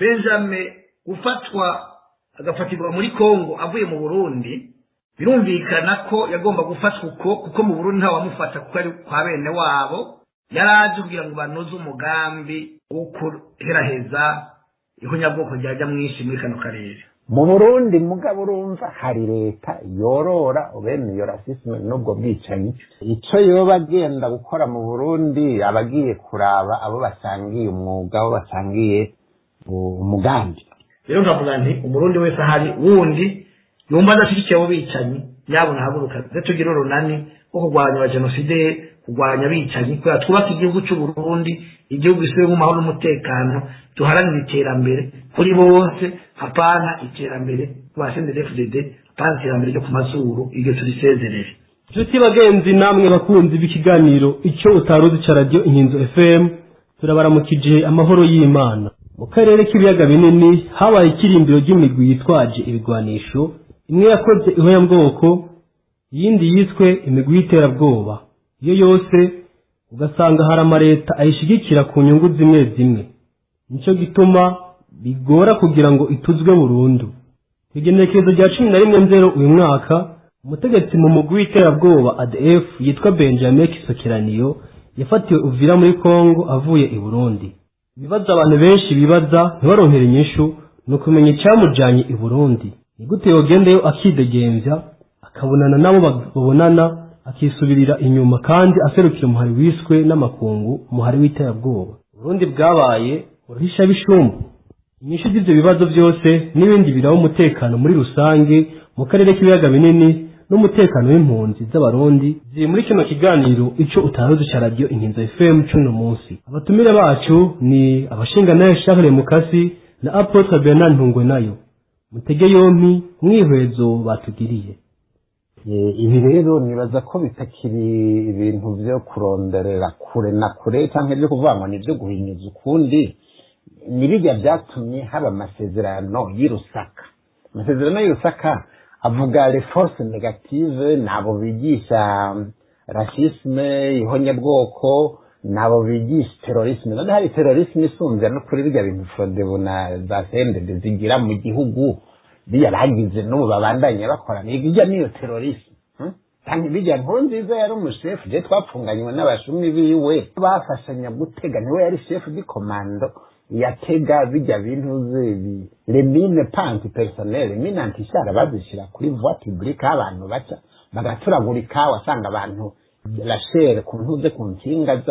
Benjamin gufatwa agafatirwa muri Kongo avuye mu Burundi birumvikana ko yagomba gufatwa kuko mu Burundi nta wamufata kuko ari kwa bene wabo yaraje kugira ngo banoze umugambi wo kuheraheza ihonyabwoko ryajya mwinshi muri kano karere. Mu Burundi mugabo urumva hari leta yorora bene iyo rasisme n'ubwo bwicanyi. Ico yoba agenda gukora mu Burundi abagiye kuraba abo basangiye umwuga abo basangiye umugambi. Rero ndavuga nti umurundi wese ahari wundi yumva adashyigikiye abo bicanyi nyabona haguruka tugira urunani wo kurwanya genocide, kurwanya abicanyi kugira twubaka igihugu cy'u Burundi, igihugu gisubire mu mahoro n'umutekano, duharanire iterambere kuri bose, hapana iterambere kubasende FDD, hapana iterambere ryo ku mazuru iryo turisezerere. Nshuti bagenzi namwe bakunzi b'ikiganiro icyo utaruzi ca radio Inkinzo FM, turabaramukije amahoro y'Imana. Mu karere k'ibiyaga binini habaye ikirimbiro ry'imigwi yitwaje ibigwanisho, imwe yakoze ihonyabwoko, yindi yiswe imigwi y'iterabwoba. Iyo yose ugasanga hari amareta ayishigikira ku nyungu zimwe zimwe. Nico gituma bigora kugira ngo ituzwe burundu. Igenekerezo rya 11/0 uyu mwaka, umutegetsi mu mugwi w'iterabwoba ADF yitwa Benjamin Kisokeraniyo yafatiwe Uvira muri Kongo avuye i Burundi. Ibibazo abantu benshi bibaza ntibaronkere inyishu no kumenya icyamujanye i Burundi. Ni gute yogendeyo akidegembya akabonana nabo babonana akisubirira inyuma kandi aserukira umuhari wiswe n'amakungu umuhari w'iterabwoba. Burundi bwabaye uruhisha bishumbu. Inyishu z'ivyo bibazo byose n'ibindi biraho umutekano muri rusange mu karere k'ibiyaga binini n'umutekano w'impunzi z'abarundi ziri muri kino kiganiro ico utaruzi ca radio Inkinzo FM cuno munsi. Abatumire bacu ni abashinganaye Charles Mukasi na Apotre Bernard Ntungwe nayo. Mutege yompi mwihwezo batugiriye. Ibi rero nibaza ko bitakiri ibintu byo kuronderera kure na kure cyangwa byo kuvangwa n'ibyo guhinyuza ukundi. Nibijya byatumye haba amasezerano y'Irusaka. Amasezerano y'Irusaka avuga les forces négative nabo bigisha racisme, ihonyabwoko, nabo bigisha terrorisme. None hari terrorisme isumvya no kuri bijya bintu Frodebu na za CNDD zigira mu gihugu biyaragize no babandanye bakora bijya niyo terrorisme. Kandi bijya Nkurunziza yari umushefu je twapfunganywe n'abashumi biwe bafashanya gutega niwe yari chef du commando yatega bijya bintu zebi les mines panti personnel mine antishara bazishira kuri voie publique abantu baca bagaturagurika wasanga abantu la chair ku ntuze ku nsinga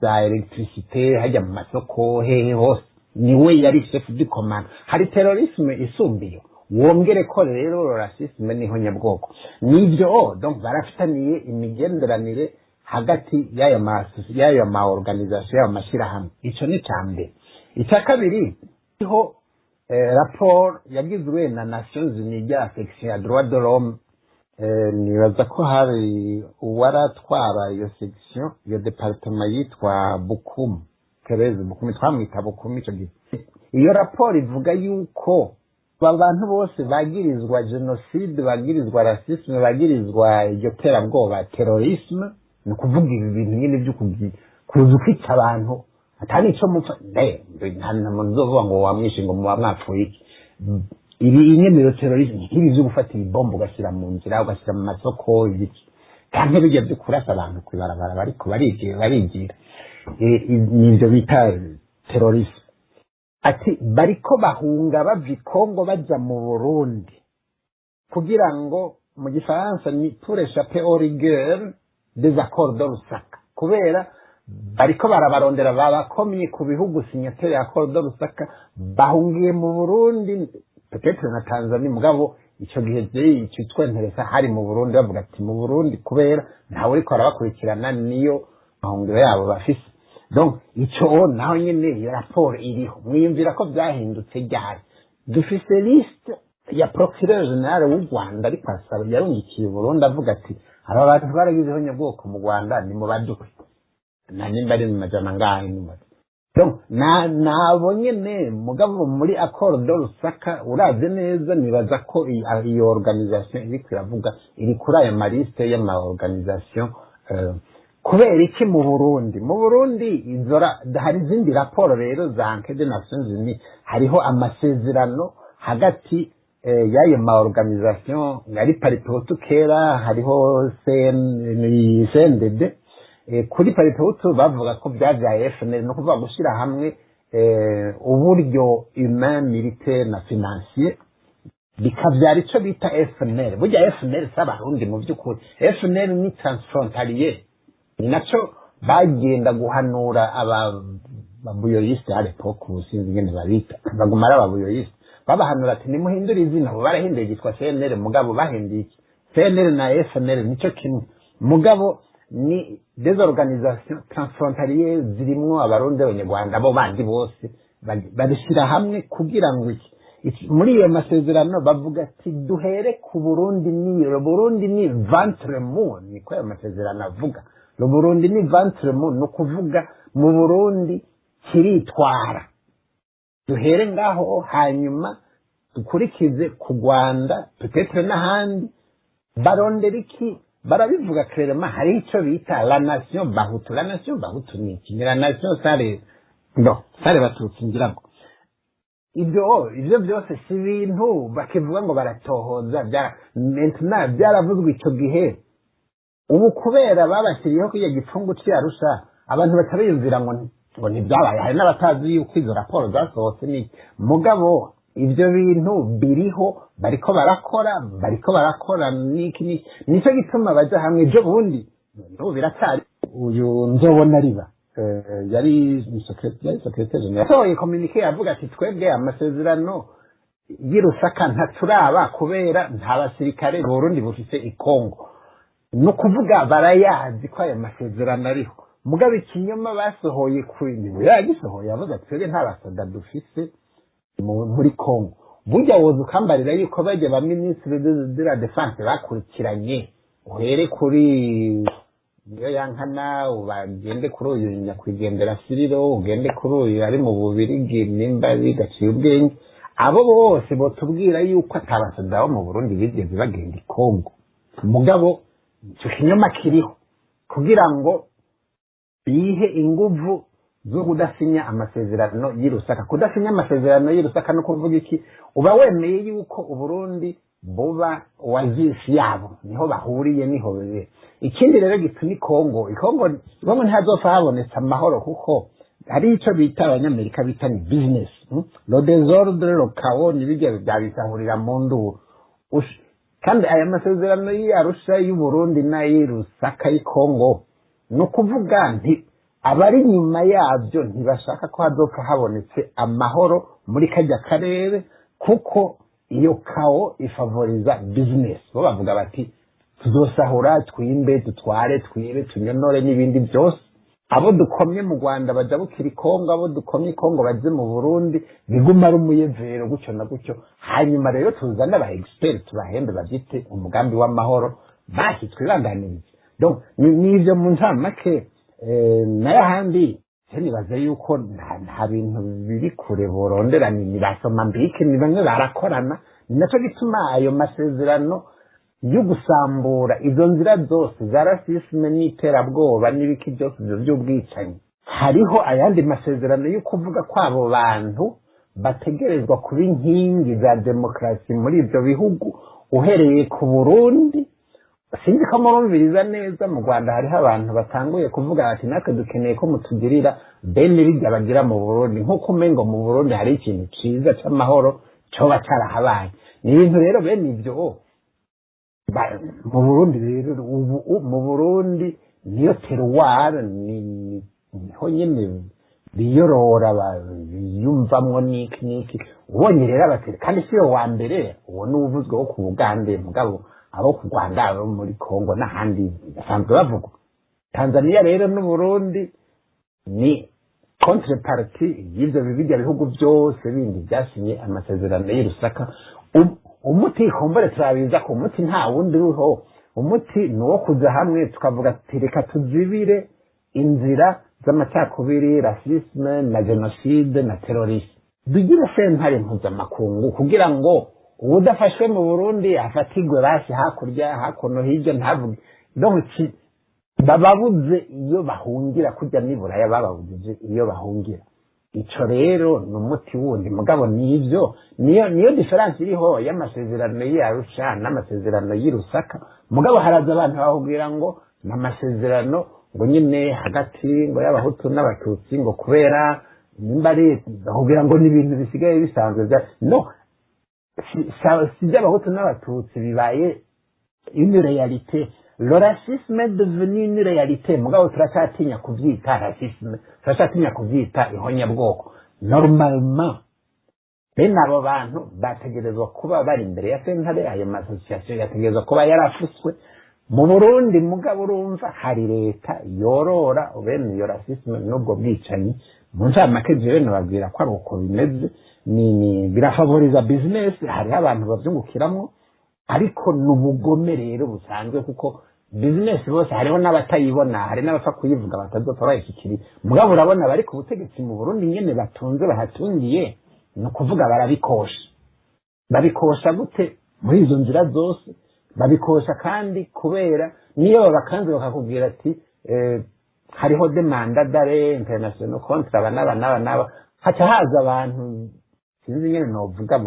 za electricité hajya mu masoko hehe hose niwe yari chef du commando. Hari terrorisme isumbiyo wongere ko rero racisme n'ihonyabwoko nivyo donc barafitaniye imigenderanire hagati y'ayo ma organisation y'amashira hamwe. Ico ni cambe. Icya kabiri iho rapport yagizwe na Nations Unies ya section ya droit de l'homme, nibaza ko hari uwaratwara iyo section iyo departement yitwa Bukumu Kereze Bukumu twamwita Bukumu. Ico gihe iyo rapport ivuga yuko abantu bose bagirizwa genocide, bagirizwa racisme, bagirizwa iryo terabwoba terrorisme, ni kuvuga ibi bintu nyine byo kuzukica abantu atari ico mupfa nta muzovuga ngo wamwishe ngo muba mwapfuye iki. Ibi inyemerero terrorisme nk'ibi byo gufata ibombo ugashyira mu nzira ugashyira mu masoko ibiki kandi bijya byo kurasa abantu kwibarabara bariko barigira nivyo bita terrorisme. Ati bariko bahunga bava Kongo baja mu Burundi kugira ngo mu gifaransa ni pour échapper aux rigueurs des accords de Lusaka, kubera bariko barabarondera babakomye ku bihugu signataire ya accord de Lusaka bahungiye mu Burundi peut-être na Tanzania mugabo ico gihe je cyitwenteresa hari mu Burundi bavuga ati mu Burundi kubera ntawe uriko arabakurikirana niyo bahungiro yabo bafise. Donc ico naho nyene iyo rapport iriho mwiyumvira ko byahindutse ryari. Dufise liste ya procureur general w'u Rwanda ariko asaba yarungikiye Burundi avuga ati aba bantu baragize ihonyabwoko mu Rwanda ni mu baduke na nimba ari mu majana ngahe nyuma. Donc nabo nyene mugabo muri accord de Lusaka uraze neza nibaza ko iyo organisation iri kwiravuga iri kuri aya maliste y'ama organisation kubera iki mu Burundi hari izindi raporo rero za enquête des Nations Unies hariho amasezerano hagati y'ayo ma organisation yari Paripehutu kera hariho CNDD kuri Paripehutu bavuga ko byajaye FNL no kuvuga gushira hamwe uburyo humain militaire na financier bikavyara ico bita FNL burya FNL s'abarundi mu by'ukuri FNL ni transfrontalier ni naco bagenda guhanura ababuyoyiste à l'époque ubusinzi ngene babita bagumara ababuyoyiste babahanura ati nimuhindura izina bo barahinduye gitwa CNL mugabo bahinduye iki CNL na FNL nico kimwe mugabo ni des organisations transfrontaliers zirimwo abarundi abanyarwanda bo bandi bose babishira hamwe kugira ngo iki muri iyo masezerano bavuga ati duhere ku Burundi ni ventre mou niko ayo masezerano avuga lo Burundi ni ventre mou no kuvuga mu Burundi kiritwara duhere ngaho hanyuma dukurikize ku Rwanda peut-être n'ahandi barondera iki barabivuga clairement hari ico bita la nation bahutu ni iki la nation sare batutsi ngirako ibyo byose si ibintu bakivuga ngo baratohoza maintenant byaravuzwe icyo gihe ubu kubera babashyiriyeho k'iyo gipfungu cy'Arusha abantu batabiyumvira ngo ntibyabaye hari n'abatazi yuko izo raporo zasohotse ni mugabo ibyo bintu biriho bariko barakora nicyo gituma baja hamwe ejo bundi n'ubu biracyari uyu nzobona riba yari secrétaire général yasohoye communiqué yavuga ati twebwe amasezerano y'Irusaka ntaturaba kubera nta basirikare Burundi bufise ikongo no kuvuga barayazi ko ayo masezerano ariho mugabo ikinyoma basohoye kuri nibo yagisohoye yavuga ati twebwe nta basoda dufise muri Kongo burya woza ukambarira yuko bajya ba ministre de la défense bakurikiranye uhere kuri niyo yankana ubagende kuri uyu nyakwigendera Siriro ugende kuri uyu ari mu Bubirigi nimba bigaciye ubwenge abo bose botubwira yuko atabasoda bo mu Burundi bigeze bagenda Kongo mugabo icyo kinyoma kiriho kugira ngo bihe inguvu zo kudasinya amasezerano y'Irusaka kudasinya amasezerano y'Irusaka no kuvuga iki uba wemeye yuko Uburundi buba wazisi yabo niho bahuriye niho bebe ikindi rero gituma Kongo ntazopfa habonetse amahoro kuko hari ico bita abanyamerika bita ni business lo désordre lo chaos nibijya byabisahurira mu nduru kandi aya masezerano y'Arusha y'Uburundi na y'Irusaka y'Kongo no kuvuga nti abari nyuma yabyo ntibashaka ko hazopfa habonetse amahoro muri kajya karere kuko iyo kao ifavoriza business bo bavuga bati tuzosahura twimbe dutware twibe tunyonore n'ibindi byose abo dukomye mu Rwanda baja bukiri Kongo abo dukomye Kongo baje mu Burundi biguma ari umuyevero gucyo na gucyo hanyuma rero tuzana aba expert tubahembe babyite umugambi w'amahoro basi twibandanirize donc nivyo mu ntamake nayo handi nibaza yuko nta bintu biri kure borondera ni basoma mbike ni bamwe barakorana ninaco gituma ayo masezerano yo gusambura izo nzira zose za rasisme n'iterabwoba n'ibiki byose by'ubwicanyi hariho ayandi masezerano yo kuvuga kwabo bantu bategerezwa kuba inkingi za demokrasi muri ibyo bihugu uhereye ku Burundi sinzi ko murumviriza neza mu Rwanda hariho abantu batanguye kuvuga ati natwe dukeneye ko mutugirira bene bijya bagira mu Burundi nk'uko umengo mu Burundi hari ikintu ciza c'amahoro coba carahabaye ni ibintu rero bene ibyo mu Burundi rero ubu mu Burundi niyo terroir niho nyene biyorora biyumvamwo niki ubonye rero abateri kandi siyo wa mbere uwo n'uvuzweho ku Bugande mugabo abo ku Rwanda abo muri Kongo n'ahandi basanzwe bavuga Tanzania rero n'Uburundi ni contrepartie y'ivyo bijya bihugu byose bindi byasinye amasezerano y'Irusaka umuti kombere turabiza ko umuti nta wundi uriho umuti ni uwo kuja hamwe tukavuga ati reka tuzibire inzira z'amacakubiri rasisme na genocide na terrorisme dugire sentare mpuzamakungu kugira ngo udafashwe mu Burundi afatigwe basi hakurya hakuno hirya ntavuge donc bababuze iyo bahungira kujya n'iburaya bababuze iyo bahungira. Ico rero ni umuti wundi mugabo nivyo niyo difference iriho y'amasezerano y'Arusha n'amasezerano y'Irusaka. Mugabo haraza abantu bahubwira ngo n'amasezerano ngo nyine hagati ngo y'abahutu n'abatutsi ngo kubera nimba ari bahubwira ngo n'ibintu bisigaye bisanzwe no si by'abahutu n'abatutsi bibaye une réalité. Le racisme est devenu une réalité. Mugabo turacatinya kuvyita racisme, turacatinya kuvyita ihonyabwoko. Normalement bene abo bantu bategerezwa kuba bari imbere ya sentare, ayo masosiyasiyo yategerezwa kuba yarafuswe. Mu Burundi mugabo urumva hari leta yorora bene iyo racisme n'ubwo bwicanyi. Mu ncamake jewe nababwira ko ari uko bimeze, ni birafavoriza business, hari abantu bavyungukiramwo, ariko n'ubugome rero busanzwe kuko business bose hariho n'abatayibona, hari n'abapfa kuyivuga batazopfa bayishikiri. Mugabo urabona bari ku butegetsi mu Burundi nyene batunze bahatungiye, ni ukuvuga babikosha gute muri izo nzira zose? Babikosha kandi kubera niyo babakanze bakakubwira ati hariho demanda d'arrêt international contre abanaba haca haza abantu sinzi nyene novuga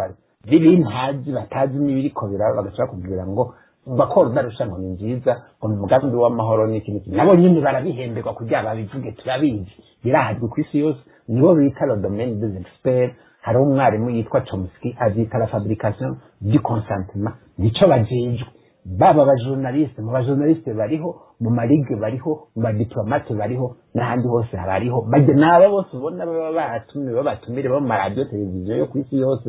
b'ibintazi batazi n'ibiriko biraba bagaca bakubwira ngo bakora darusha ngo ni nziza ngo ni umugambi w'amahoro n'iki nabo nyine barabihemberwa kugira babivuge turabizi birahajwe ku isi yose. Nibo bita le domaine des experts. Hari umwarimu yitwa Chomsky azita la fabrication du consentement, nico bajejwe. Baba abajournaliste, mu bajournaliste bariho, mu marigue bariho, mu badiplomate bariho, n'ahandi hose bariho. Bajye naba bose ubona babatumire bo mu radio televiziyo yo ku isi yose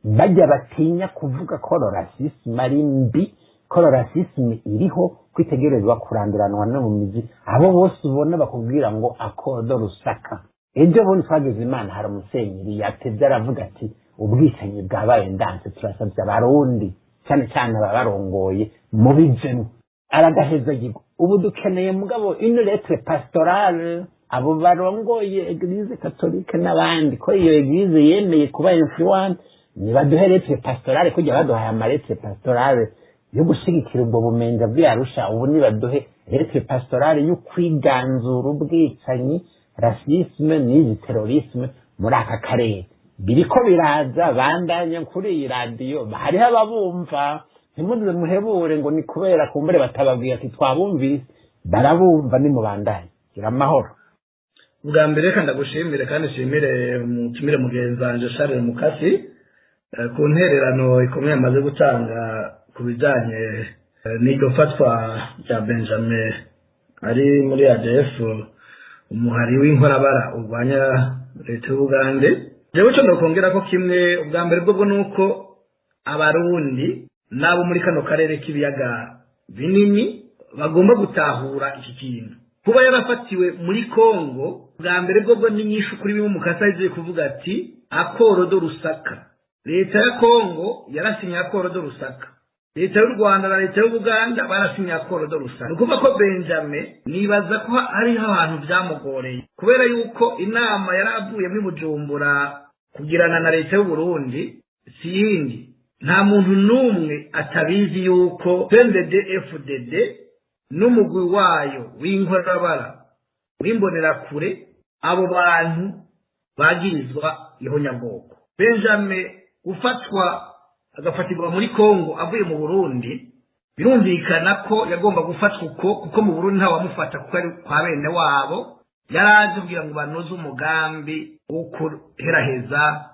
bajya batinya kuvuga ko racisme ari mbi, ko racisme iriho, kwitegerezwa kuranduranwa no mu mizi. Abo bose ubona bakubwira ngo akodo Rusaka. Ejo bundi twageze Imana hari umusenyeri yatevye aravuga ati ubwicanyi bwabaye ndanse turasavye abarundi cyane cyane abarongoye mu bijeni aragaheza yigo. Ubu dukeneye mugabo une lettre pastorale abo barongoye Eglise Catholique n'abandi ko iyo Eglise yemeye kuba influence nibaduhe lettre pastorale kujya baduhaye amalettre pastorale yo gushigikira ubwo bumenga bw'Arusha. Ubu nibaduhe lettre pastorale yo kwiganzura ubwicanyi, racisme n'izi terrorisme muri aka karere. Biriko biraza bandanye kuri iyi radio, hariho ababumva ntimuze muhebure ngo ni kubera kumbere batababwiye ati twabumvise, barabumva ni mubandanye. Gira amahoro. Ubwa mbere kandi ndagushimire kandi shimire umutumire mugenzi wanje Charles Mukasi ku ntererano ikomeye amaze gutanga ku bijanye n'iryo fatwa rya Benjamin ari muri ADF, umuhari w'inkorabara urwanya leta y'Ubugande. Jewe cyo ndokongera ko kimwe ubwa mbere bwo nuko abarundi nabo muri kano karere k'ibiyaga binini bagomba gutahura iki kintu. Kuba yarafatiwe muri Kongo ubwa mbere bwo n'inyishu kuri bimwe Mukasa yaje kuvuga ati akoro do Rusaka. Leta ya Kongo yarasinye akoro do Rusaka. Leta y'u Rwanda na leta y'Ubuganda barasinye akoro do Rusaka. Nukuvuga ko Benjamin nibaza ko hari abantu byamugoreye kubera yuko inama yaravuye muri Bujumbura kugirana na leta y'u Burundi si yindi. Nta muntu numwe atabizi yuko CNDD-FDD n'umugwi wayo w'inkorabara w'imbonera kure abo bantu bagirizwa ihonyabwoko. Benjamin ufatwa agafatirwa muri Kongo avuye mu Burundi, birumvikana ko yagomba gufatwa kuko mu Burundi nta wamufata kuko ari kwa bene wabo. Yaraje kugira ngo banoze umugambi wo kuheraheza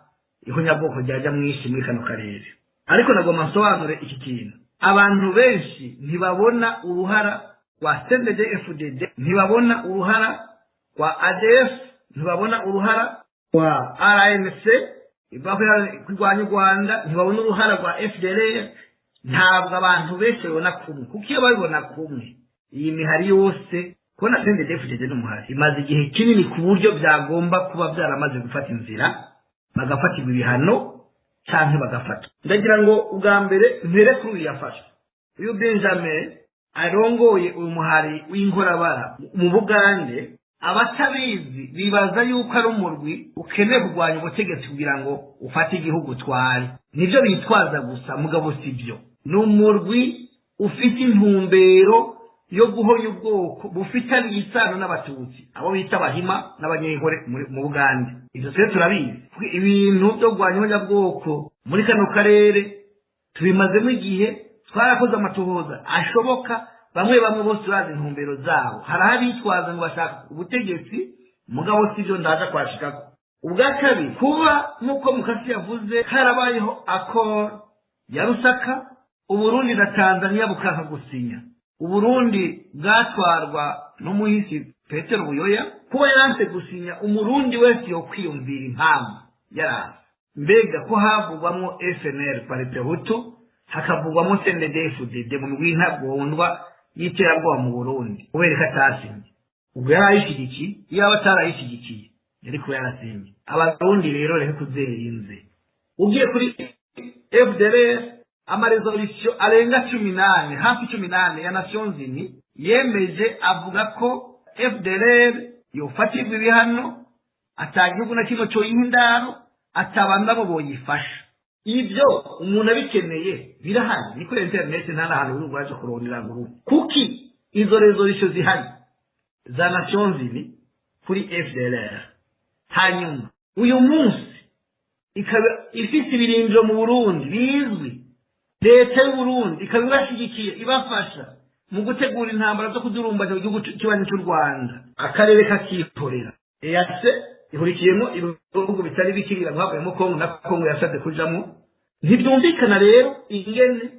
ihonyabwoko ryaje mwishi muri kano karere. Ariko nagomba nsobanure iki kintu. Abantu benshi ntibabona uruhara rwa CNDD-FDD, ntibabona uruhara rwa ADF, ntibabona uruhara rwa RNC kurwanya u Rwanda, ntibabona uruhara rwa FDLR. Ntabwo abantu benshi babona kumwe, kuko iyo babibona kumwe iyi mihari yose kubona CNDD-FDD n'umuhari imaze igihe kinini ku buryo byagomba kuba byaramaze gufata inzira bagafatirwa ibihano cyangwa bagafata. Ndagira ngo ubwa mbere mpere kuri uyu yafashwe. Uyu Benjamin arongoye uyu muhari w'inkorabara mu Bugande. Abatabizi bibaza yuko ari umurwi ukeneye kurwanya ubutegetsi kugira ngo ufate igihugu twari. Nibyo bitwaza gusa mugabo sibyo. Ni umurwi ufite intumbero yo guhonya ubwoko bufitanye isano n'abatutsi abo bita abahima n'abanyenkore mu Bugande. Ivyo twese turabizi ibintu byo kurwanya bwoko muri kano karere tubimazemo igihe, twarakoze amatohoza ashoboka, bamwe bose bazi intumbero zabo, hari abitwaza ngo bashaka ubutegetsi mugabo sivyo ndaza kwashikako. Ubwa kabiri, kuba nk'uko Mukasi yavuze harabayeho accord ya Lusaka, Uburundi na Tanzania bukanka gusinya. Uburundi bwatwarwa n'umuhisi Petero Buyoya, kuba yaranse gusinya umurundi wese yo kwiyumvira impamvu yaranse. Mbega ko havugwamo FNL Paripehutu, hakavugwamo CNDD-FDD mu rw'intagondwa y'iterabwoba mu Burundi kubera ko atasinye. Ubwo yarayishigikiye, iyo abatarayishigikiye yari kuba yarasinye. Abarundi rero reka kuzerinze. Ugiye kuri FDLR amaresolution arenga 18 hafi 18 ya Nations Unies yemeje avuga ko FDLR yofatirwa ibihano, atagihugu na kimwe cyo y'indaro, atabanda bo boyifasha. Ibyo umuntu abikeneye birahari, ni kuri internet nta nahantu uri bwaje kurondera nguru. Kuki izo resolution zihari za Nations Unies kuri FDLR? Hanyuma uyu munsi ikaba ifite ibirindiro mu Burundi bizwi, leta y'u Burundi ikaba ibashigikiye ibafasha mu gutegura intambara zo kudurumbanya igihugu kibanyi cy'u Rwanda, akarere kakitorera. EAC ihurikiyemo ibihugu bitari bikirira guhabwamo Kongo na Kongo yasabye kujamo. Ntibyumvikana rero ingene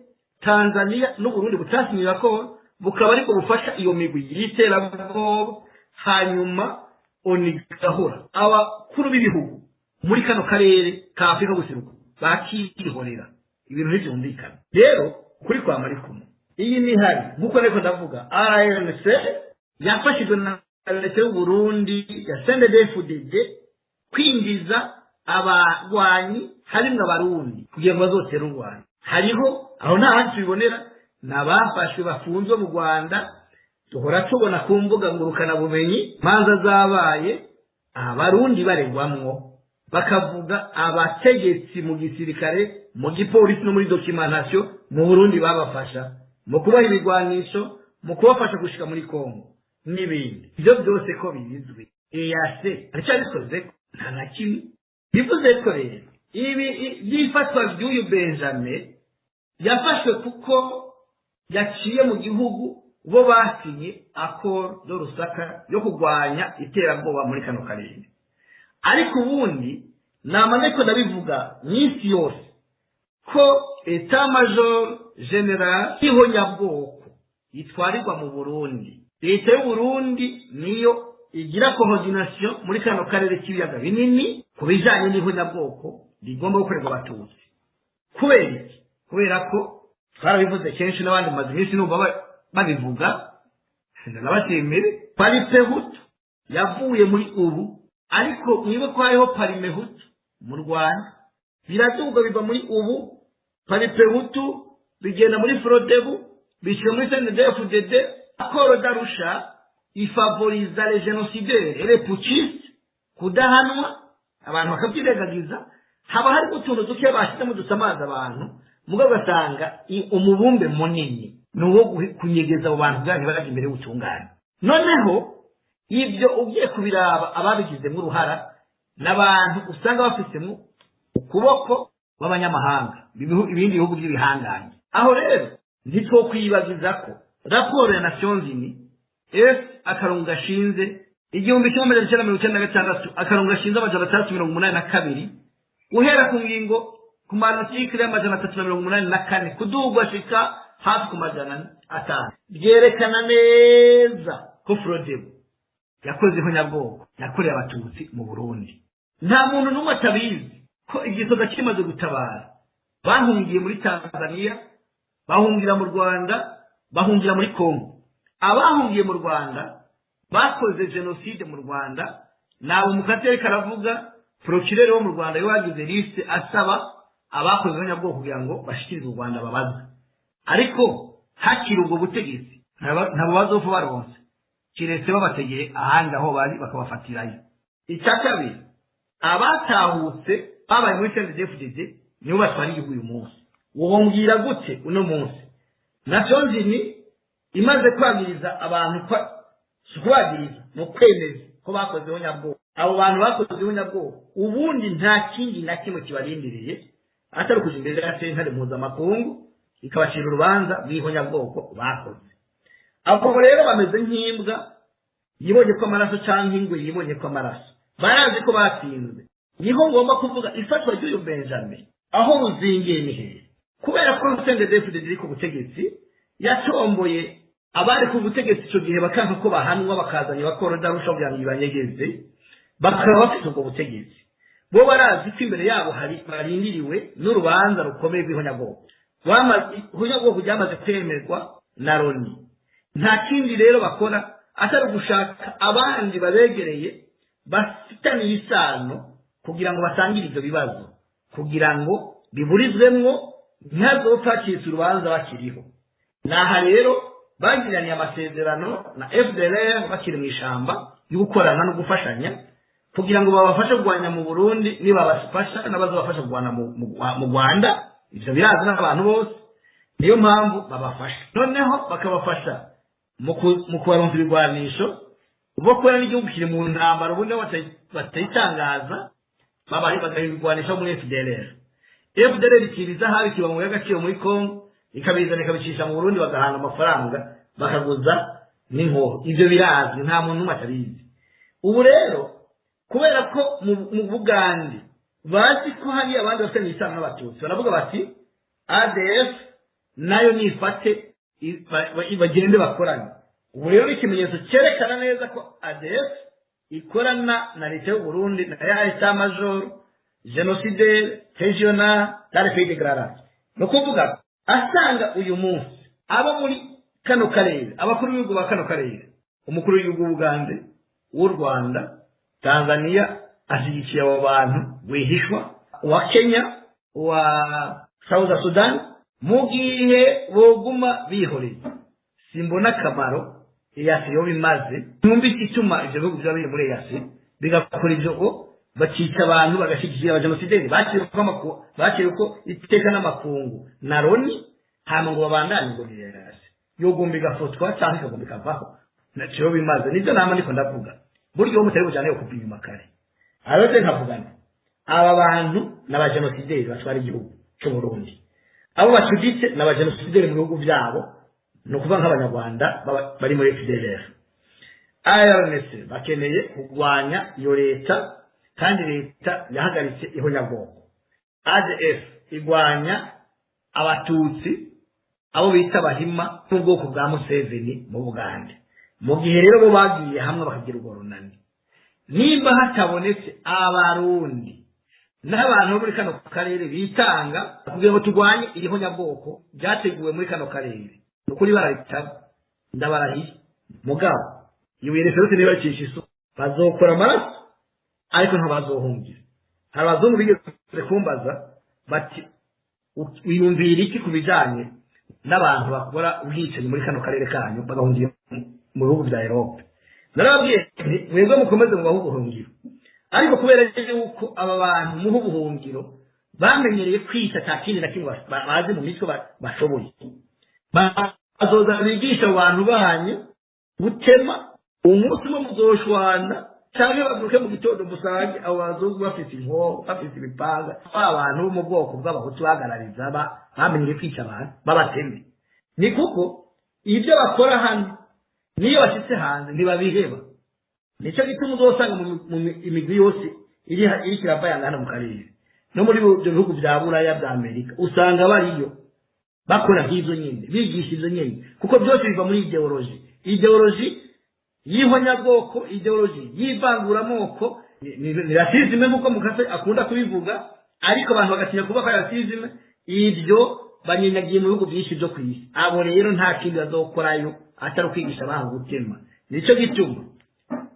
Tanzania n'u Burundi butasinyira ko bukaba ariko bufasha iyo migwi y'iterabwoba, hanyuma onigahora abakuru b'ibihugu muri kano karere ka Afrika guseruka bakihorera. Ibintu ntibyumvikana rero kuri kwa Marikumu. Iyi ni hari nkuko ariko ndavuga ANC yafashijwe na leta y'u Burundi ya CNDD-FDD kwinjiza abagwanyi harimwe abarundi kugira ngo bazotera u Rwanda. Hariho aho nta hantu bibonera n'abafashwe bafunzwe mu Rwanda, duhora tubona ku mbuga ngurukana bumenyi manza zabaye abarundi baregwamwo, bakavuga abategetsi mu gisirikare, mu gipolisi no muri documentation mu Burundi babafasha mu kubaha ibigwanisho, mu kubafasha gushika muri Kongo n'ibindi. Ibyo byose ko bizwi EAC aricabikoze nta na kimwe. Bivuze ko rero ibi byifatwa by'uyu Benjamin yafashwe kuko yaciye mu gihugu bo basinye accord de Lusaka yo kurwanya iterabwoba muri kano karere. Ariko ubundi namaneko ndabivuga n'isi yose ko Etat Major General y'ihonyabwoko yitwarirwa mu Burundi. Leta y'u Burundi niyo igira coordination muri kano karere k'ibiyaga binini ku bijanye n'ihonyabwoko rigomba gukorerwa abatutsi. Kubera ko twarabivuze kenshi n'abandi maze iminsi n'ubu babivuga, nabatemere Paripehutu yavuye muri ubu, ariko mwibe ko hariho Parimehutu mu Rwanda, biraduga biva muri ubu Paripehutu bigenda muri Frodebu, bishyira muri CNDD-FDD. Accord d'Arusha ifavoriza les génocidaires et les putschistes kudahanwa, abantu bakabyirengagiza. Haba hari utuntu duke bashyizemo dusamaza abantu, mugabo gasanga umubumbe munini nuwo kunyegeza abo bantu bwanyu baraje imbere y'ubutungane. Noneho ibyo ugiye kubiraba ababigizemo uruhara n'abantu usanga bafitemo ukuboko w'abanyamahanga, ibindi bihugu by'ibihanganye. Aho rero ntitwokwibagiza ko raporo ya Nations Unies akarongo gashinze 1996 akarongo gashinze amajana 382 uhera ku ngingo ku mantikire y'amajana 384 kudugwa shika hafi ku majana 5 byerekana neza ko Frodebu yakoze ihonyabwoko yakoreye abatutsi mu Burundi. Nta muntu n'umwe atabizi ko igisoza kimaze gutabara bahungiye muri Tanzania, bahungira mu Rwanda, bahungira muri Kongo. Abahungiye mu Rwanda bakoze genocide mu Rwanda, nabo mukateri karavuga procureur wo mu Rwanda yagize liste asaba abakoze ihonyabwoko kugira ngo bashikirize u Rwanda babaza. Ariko hakiri ubwo butegetsi nabo bazofu baronse kiretse babategeye ahandi aho bari bakabafatirayo. Icyakabiri, abatahutse babaye muri CNDD-FDD nibo batwara igihugu uyu munsi. Wombwira gute uno munsi Nations Unies imaze kwagiriza abantu kubagiriza mu kwemeza ko bakozeho nyabwoko, abo bantu bakozeho nyabwoko ubundi nta kindi na kimwe kibarindiriye atari kuja imbere ya sentare mpuzamakungu ikabacira urubanza rw'ihonyabwoko bakoze. Abo rero bameze nk'imbwa yibonye ko amaraso cyangwa ingwe yibonye ko amaraso, barazi ko batsinzwe. Niho ngomba kuvuga ifatwa ry'uyu Benjamin aho ruzingiye ni hehe, kubera ko CNDD-FDD riri ku butegetsi yatomboye abari ku butegetsi icyo gihe bakanka ko bahanwa bakazanye bakoroda rusha kugira ngo ibanyegeze, bakaba bafite ubwo butegetsi. Bo barazi ko imbere yabo hari barindiriwe n'urubanza rukomeye rw'ihonyabwoko. Ihonyabwoko ryamaze kwemerwa na Loni. Nta kindi rero bakora atari gushaka abandi babegereye bafitaniye isano kugira ngo batangire ibyo bibazo, kugira ngo biburizwemwo ntihazopfakitse urubanza bakiriho. Naha rero bagiraniye amasezerano na FDLR bakiri mu ishamba yo gukorana no gufashanya kugira ngo babafashe kurwanya mu Burundi, niba bafasha n'abazobafasha kurwana mu Rwanda. Ivyo birazi n'abantu bose, niyo mpamvu babafasha. Noneho bakabafasha mu kubaronsa ibigwanisho bo kubera n'igihugu kiri mu ntambara, ubundi batayitangaza bagahibigwanisha muri FDLR. FDLR ikiriza habi kiba mu y'agaciro muri Congo, ikabizana ikabicisha mu Burundi, bagahana amafaranga bakaguza n'inkoho. Ivyo birazi, nta muntu n'umwe atabizi. Ubu rero kubera ko mu Bugande bazi ko hari abandi bafite n'isano n'abatutsi, baravuga bati ADF nayo nifate bagende bakorana. Ubu rero ikimenyetso cyerekana neza ko ADF ikorana na leta y'u Burundi na ya Etat Major Génocidaire Regional d'Afrique de Grara. No kuvuga asanga uyu munsi aba muri kano karere, abakuru b'ibihugu ba kano karere, umukuru w'igihugu Bugande, w'u Rwanda, Tanzania ashyigikiye abo bantu wihishwa, wa Kenya, wa South Sudan, mu gihe boguma bihoreye. Simbona akamaro EAC yo bimaze, numvise ituma ivyo bihugu byaba biri muri EAC bigakora ivyo bacica abantu bagashigikira abajenosideri bakiri uko iteka n'amakungu na Loni, hama ngo babandanye ngo ni EAC yogomba igafotwa cyangwa ikagomba ikavaho. Naco bimaze nivyo nama ndiko ndavuga, buryo wo mutari bujane yo kupinyuma kare. Arote nkavugana aba bantu n'abajenosideri batwara igihugu cyo Burundi, abo bacuditse n'abajenosideri mu bihugu byabo, no kuva nk'abanyarwanda bari muri FDLR. ARNC bakeneye kurwanya iyo leta, kandi leta yahagaritse ihonyabwoko. ADF igwanya abatutsi abo bita Bahima n'ubwoko bwa Museveni mu Bugande. Mu gihe rero bo bagiye hamwe bakagira urunani, nimba hatabonetse abarundi n'abantu muri kano karere bitanga kugira ngo turwanye ihonyabwoko byateguwe muri kano karere, nukuri barahita ndabarahiye mugabo iyo yereferute niba cisha isu bazokora amaraso, ariko ntabazohungira. Hari abazungu bigeze kumbaza bati wiyumvira iki ku bijanye n'abantu bakora ubwicanyi muri kano karere kanyu bagahungira mu bihugu bya Europe. Narababwiye mwebwe mukomeze mu bahubuhungiro, ariko kubera yuko aba bantu mu buhungiro bamenyereye kwita takindi na kimwe bazi mu mitwe bashoboye, bazoza bigisha abantu banyu gutema umunsi umwe muzoshwana cyangwa baguruke mu gitondo musange abo bazungu bafite inkoho bafite ibipanga. Abantu bo mu bwoko bw'abahutu bagarariza bamenyereye kwica abantu babateme. Ni kuko ibyo bakora hano niyo bashyitse hanze ntibabiheba. Nicyo gituma uzosanga mu imigwi yose iri kirabayanga hano mu karere no muri ibyo bihugu bya Buraya bya Amerika, usanga bariyo bakora nk'izo nyine, bigisha izo nyine, kuko byose biva muri ideology y'ihonyabwoko, ideology y'ivanguramoko, ni rasisme nk'uko Mukase akunda kubivuga, ariko abantu bagatinya kuba rasisme. Ibyo banyenyagiye mu bihugu byinshi byo kwisi. Abo rero nta kindi bazokorayo atari kwigisha abantu gutema. Nicyo gituma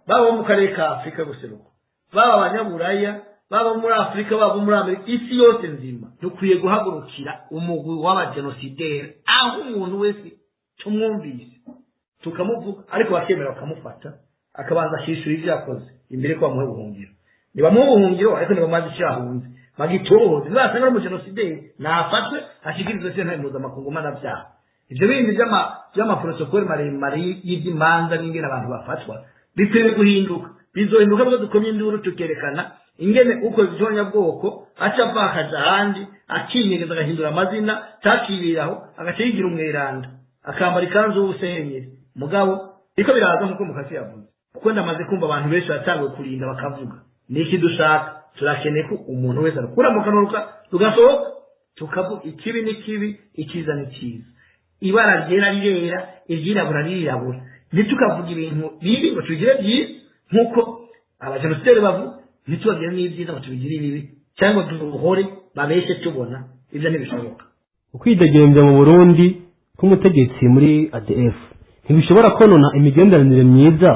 baba mu karere ka Afrika guseruko, baba abanyaburaya, baba muri Afrika, baba muri Amerika, isi yose nzima dukwiye guhagurukira umugwi w'abajenosideri, aho umuntu wese tumwumvise tukamuvuga, ariko bakemera bakamufata akabanza akishyura ibyo yakoze imbere ko bamuhe ubuhungiro. Nibamuhe ubuhungiro ariko ntibamaze icyo yahunze, bagitohoze nibasanga ari umujenosideri nafatwe ashyikirizwe sentare mpuzamakungu mpanabyaha. ivyo bindi vy'amaprotokole maremare y'ivy'imanza n'ingene abantu bafatwa bikwiye guhinduka, bizohinduka bwo dukomye induru tukerekana ingene uko zonyabwoko aca avakaja ahandi akinyegeza agahindura amazina takibiraho agaca yigira umweranda akambara ikanzu y'ubusenyeri mugabo iko biraza nkuko mukasi yavuze kuko ndamaze kumva abantu benshi batanguye kurinda bakavuga niki dushaka turakeneye ko umuntu wese arakura mu kanuruka tugasohoka tukavuga ikibi n'ikibi ikiza n'ikiza ibara ryera rirera iryirabura ririrabura ntitukavuga ibintu bibi ngo tugire byiza nkuko abajenosideri bavuga ntitubagire n'ibyiza ngo tubigire ibibi cyangwa duhore babeshe tubona ibyo ntibishoboka. Ukwidegembya mu Burundi k'umutegetsi muri ADF ntibishobora konona imigenderanire myiza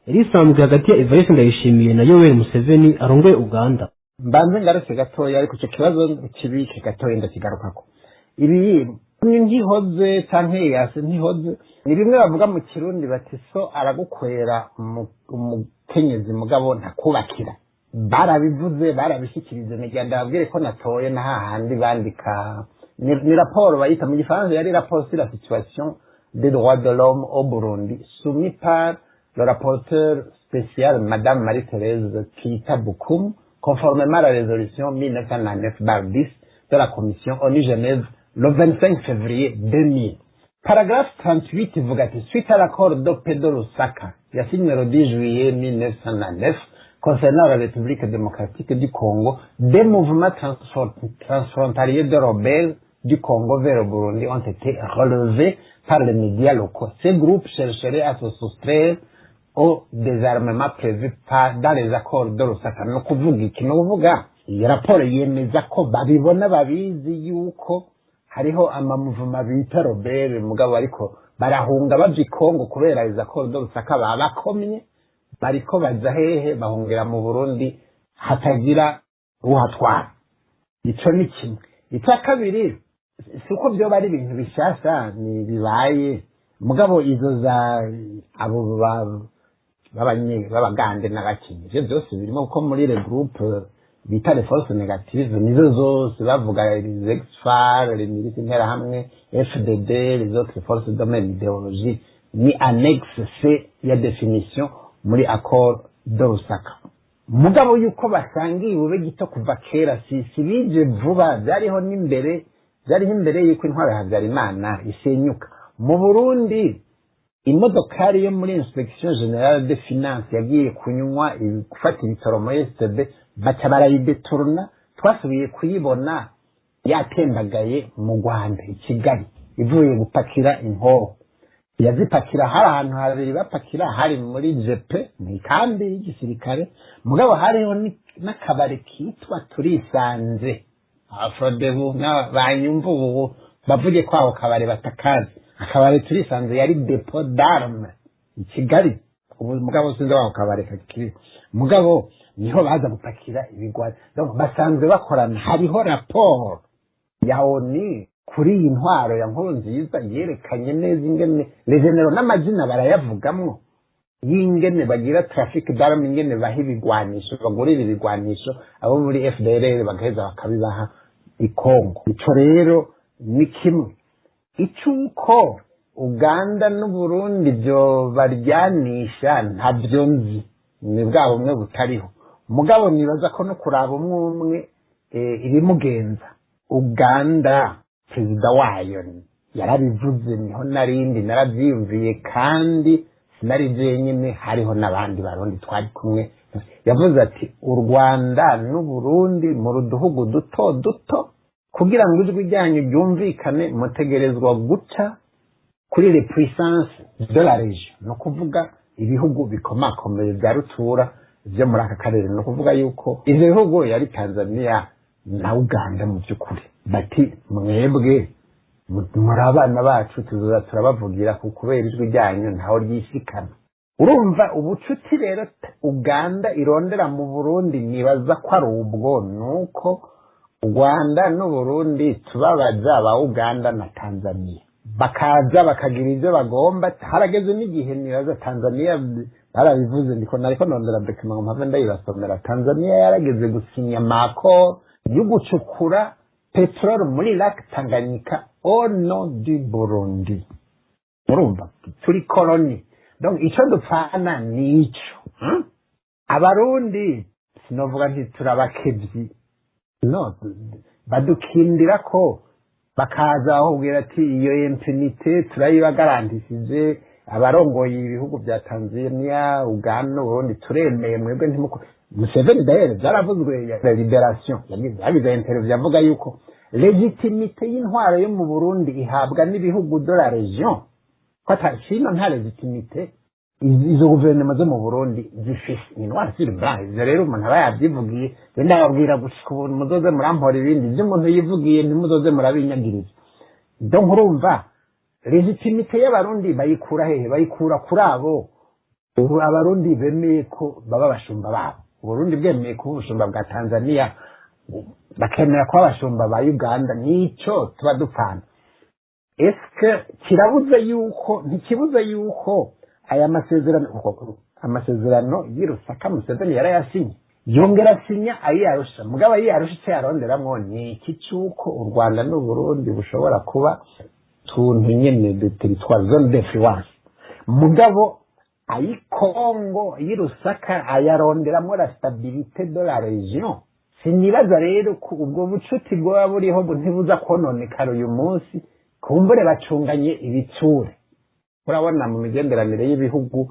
yari isanzwe hagati ya Evariste Ndayishimiye na Yoweri Museveni arongoye Uganda. Mbanze ngarutse gatoya ariko icyo kibazo kibike gatoya ndakigarukako. Ibi ntihoze canke yase ntihoze ni bimwe bavuga mu Kirundi bati so aragukwera umukenyezi mugabo ntakubakira. Barabivuze barabishikirize negenda babwire ko natoye na hahandi bandika ni raporo bayita mu gifaransa yari rapport sur la situation des droits de l'homme au Burundi soumis par le rapporteur spécial Madame Marie-Thérèse Kita Bukum conformément à la résolution 1999/10 de la commission ONU Genève le 25 février 2000. Paragraphe 38 ivuga ati suite à l'accord de Pedro Lusaka yasigné le 10 juillet 1999 concernant la République démocratique du Congo, des mouvements transfrontaliers de rebelles du Congo vers le Burundi ont été relevés par les médias locaux. Ces groupes chercheraient à se soustraire au désarmement prévu dans les accords de Lusaka. No kuvuga iki no kuvuga iyi raporo yemeza ko babibona babizi yuko hariho amamuvuma bita rebelle mugabo ariko barahunga bavye Congo kubera les accords de Lusaka babakomye bariko baza hehe bahongera mu Burundi hatagira uhatwara. Ico ni kimwe. Icya kabiri suko byo bari ibintu bishasha ni bibaye mugabo izo za abo babagande n'abakinyi ivyo byose birimo ko muri le groupe bita les forces négatives nizo zose bavuga les ex-FARC les milices interahamwe FDD les autres forces de même idéologie ni annexe C ya définition muri accord de Lusaka. Mugabo yuko basangiye ube gito kuva kera si bije vuba byariho imbere yuko intwaro ya Habyarimana isenyuka. Mu Burundi imodokari yo muri inspection générale des finances yagiye kunywa gufata ibitoro muri STB baca barayideturna twasubiye kuyibona yatembagaye mu Rwanda i Kigali ivuye gupakira inkoho yazipakira hari ahantu habiri bapakira hari muri jepe mu kambi y'igisirikare mugabo hariho n'akabari kitwa Turisanze Afrodebu n'abanyumva ubu bavuge kwaho kabari batakazi akabari Turisanze yari depot d'armes i Kigali ubu mugabo sinzi waho kabari kakiri mugabo niho baza gupakira ibigwari donc basanzwe bakorana hariho rapport ya ONU kuri iyi ntwaro ya Nkurunziza yerekanye neza ingene les généraux n'amazina barayavugamwo y'ingene bagira trafic d'armes ingene baha ibigwanisho bagurira ibigwanisho abo muri FDLR bagaheza bakabibaha i Congo. Ico rero ni kimwe icuko Uganda n'u Burundi byo baryanisha ntabyo nzi ni bwabo umwe butariho mugabo nibaza ko no kuraba umwe ibimugenza Uganda perezida wayo yarabivuze niho narindi narabyiyumviye kandi sinari jenyine hariho n'abandi barundi twari kumwe yavuze ati u Rwanda n'u Burundi mu ruduhugu duto duto kugira ngo ijwi ryanyu ryumvikane mutegerezwa guca kuri les puissances de la région no kuvuga ibihugu bikomakomeye bya rutura byo muri aka karere no kuvuga yuko ivyo bihugu yari Tanzania na Uganda mu by'ukuri bati mwebwe muri abana bacu tuzoza turabavugira ku kubera ijwi ryanyu ntaho ryishikana. Urumva ubucuti rero Uganda irondera mu Burundi nibaza ko ari ubwo nuko Rwanda n'u Burundi tubabaza ba Uganda na Tanzania bakaza bakagira ibyo bagomba harageze n'igihe nibaza Tanzania barabivuze ndiko nariko nondera document mpave ndayibasomera Tanzania yarageze gusinya mako yo gucukura peteroli muri lac Tanganyika au nom du Burundi. Murumva turi koloni, donc ico dupfana ni ico. Abarundi sinovuga nti turabakevyi, no, badukindira ko bakaza aho ubwira ati iyo impunite turayibagarantishije abarongoye ibihugu bya Tanzania, Uganda, Burundi turemeye mwebwe ntimuko. Museveni d'ailleurs byaravuzwe ya liberation yagize interview avuga yuko legitimite y'intwaro yo mu Burundi ihabwa n'ibihugu de la region, ko atashino nta legitimite izo guverinoma zo mu Burundi zifise intwaro ziri blanc. Ivyo rero umuntu aba yavyivugiye, wenda yabwira gushika ubu muzoze murampora ibindi ivyo umuntu yivugiye ntimuzoze murabinyagiriza. Donc urumva legitimite y'abarundi bayikura hehe? Bayikura kuri abo abarundi bemeye ko baba bashumba babo. Burundi bwemeye kuba ubushumba bwa Tanzania, bakemera kuba abashumba ba Uganda, nico tuba dupfana. Eske kirabuze yuko ntikibuze yuko aya amasezerano y'Irusaka Museveni yarayasinye, yongera asinya ayarusha. Mugabo ayarusha icyo yaronderamwo ni iki cyuko u Rwanda n'u Burundi bushobora kuba tuntu nyene de territoire zone d'influence. Mugabo ayi Kongo y'Irusaka ayaronderamwo la stabilité de la région. Sinibaza rero ko ubwo bucuti bwoba buriho ntibuza kononekara uyu munsi, kumbure bacunganye ibitsure. Urabona mu migenderanire y'ibihugu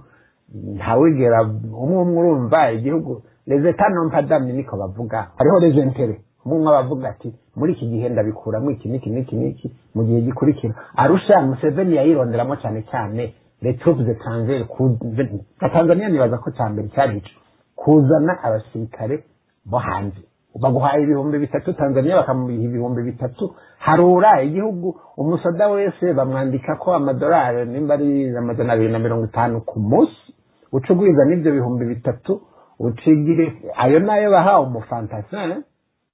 ntawigera umwe urumva igihugu les états non pas d'amis niko bavuga, hariho les intérêts. Umwe bavuga ati muri iki gihe ndabikuramo iki niki mu gihe gikurikira. Arusha Museveni yayironderamo cyane cyane les troupes étrangères Tanzania nibaza ko cyambere cyarico kuzana abasirikare bo hanze. Baguhaye ibihumbi 3 Tanzania bakamubiha ibihumbi 3, harura igihugu umusoda wese bamwandika ko amadolari nimba ari 250 ku munsi, ucugwiza n'ibyo bihumbi 3 ucigire ayo nayo baha umufantasien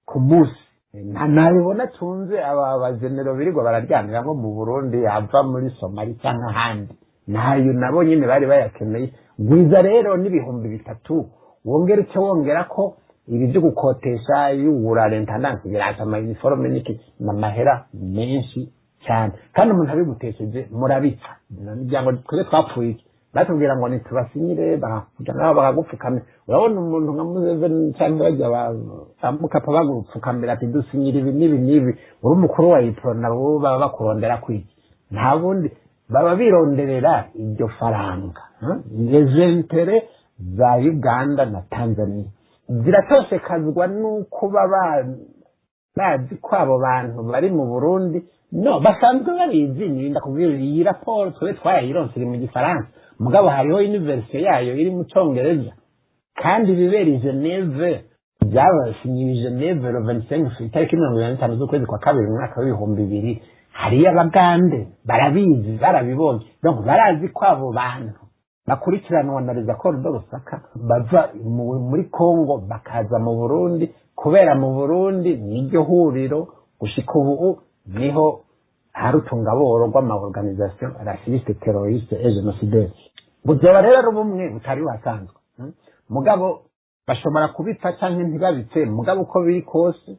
ku munsi. Ntabibona tunze aba bagenero birirwa bararyamira ngo mu Burundi ava muri Somalia cyangwa handi, nayo nabo nyine bari bayakeneye. Gwiza rero n'ibihumbi 3 wongera icyo wongera ko ibi byo gukotesha y'ubura intendance biraza ama uniforme niki n'amahera menshi cyane, kandi umuntu abigutesheje murabitsa n'ibyango twese twapfuye batubwira ngo nitubasinyire bakujana bakagupfukamira. Urabona umuntu nka Museveni cyangwa bajya bamukapa bagupfukamira ati dusinyira ibi nibi, uri umukuru wa IPRO nabo baba bakurondera kwiki, nta bundi baba bironderera iryo faranga. Les intérêts za Uganda na Tanzania ziratosekazwa nuko baba bazi ko abo bantu bari mu Burundi no basanzwe babizi. Ninda kubwira iyi raporo twe twayironsera mu Gifaransa, mugabo hariho university yayo iri mu Congereza, kandi bibera Geneve byabasinyije Geneve le 25 itariki 25 z'ukwezi kwa kabiri mu mwaka w'ibihumbi 2000. Hariya Abagande barabizi barabibonye, donc barazi ko abo bantu bakurikiranwa na Rizakoro do Rusaka bava muri Kongo bakaza mu Burundi, kubera mu Burundi niryo huriro gushika ubu niho harutungaboro rw'ama organisation raciste terroriste et génocidaire. Buzoba rero bumwe butari wasanzwe, mugabo bashobora kubipfa cyangwa ntibabitse. Mugabo uko biri kose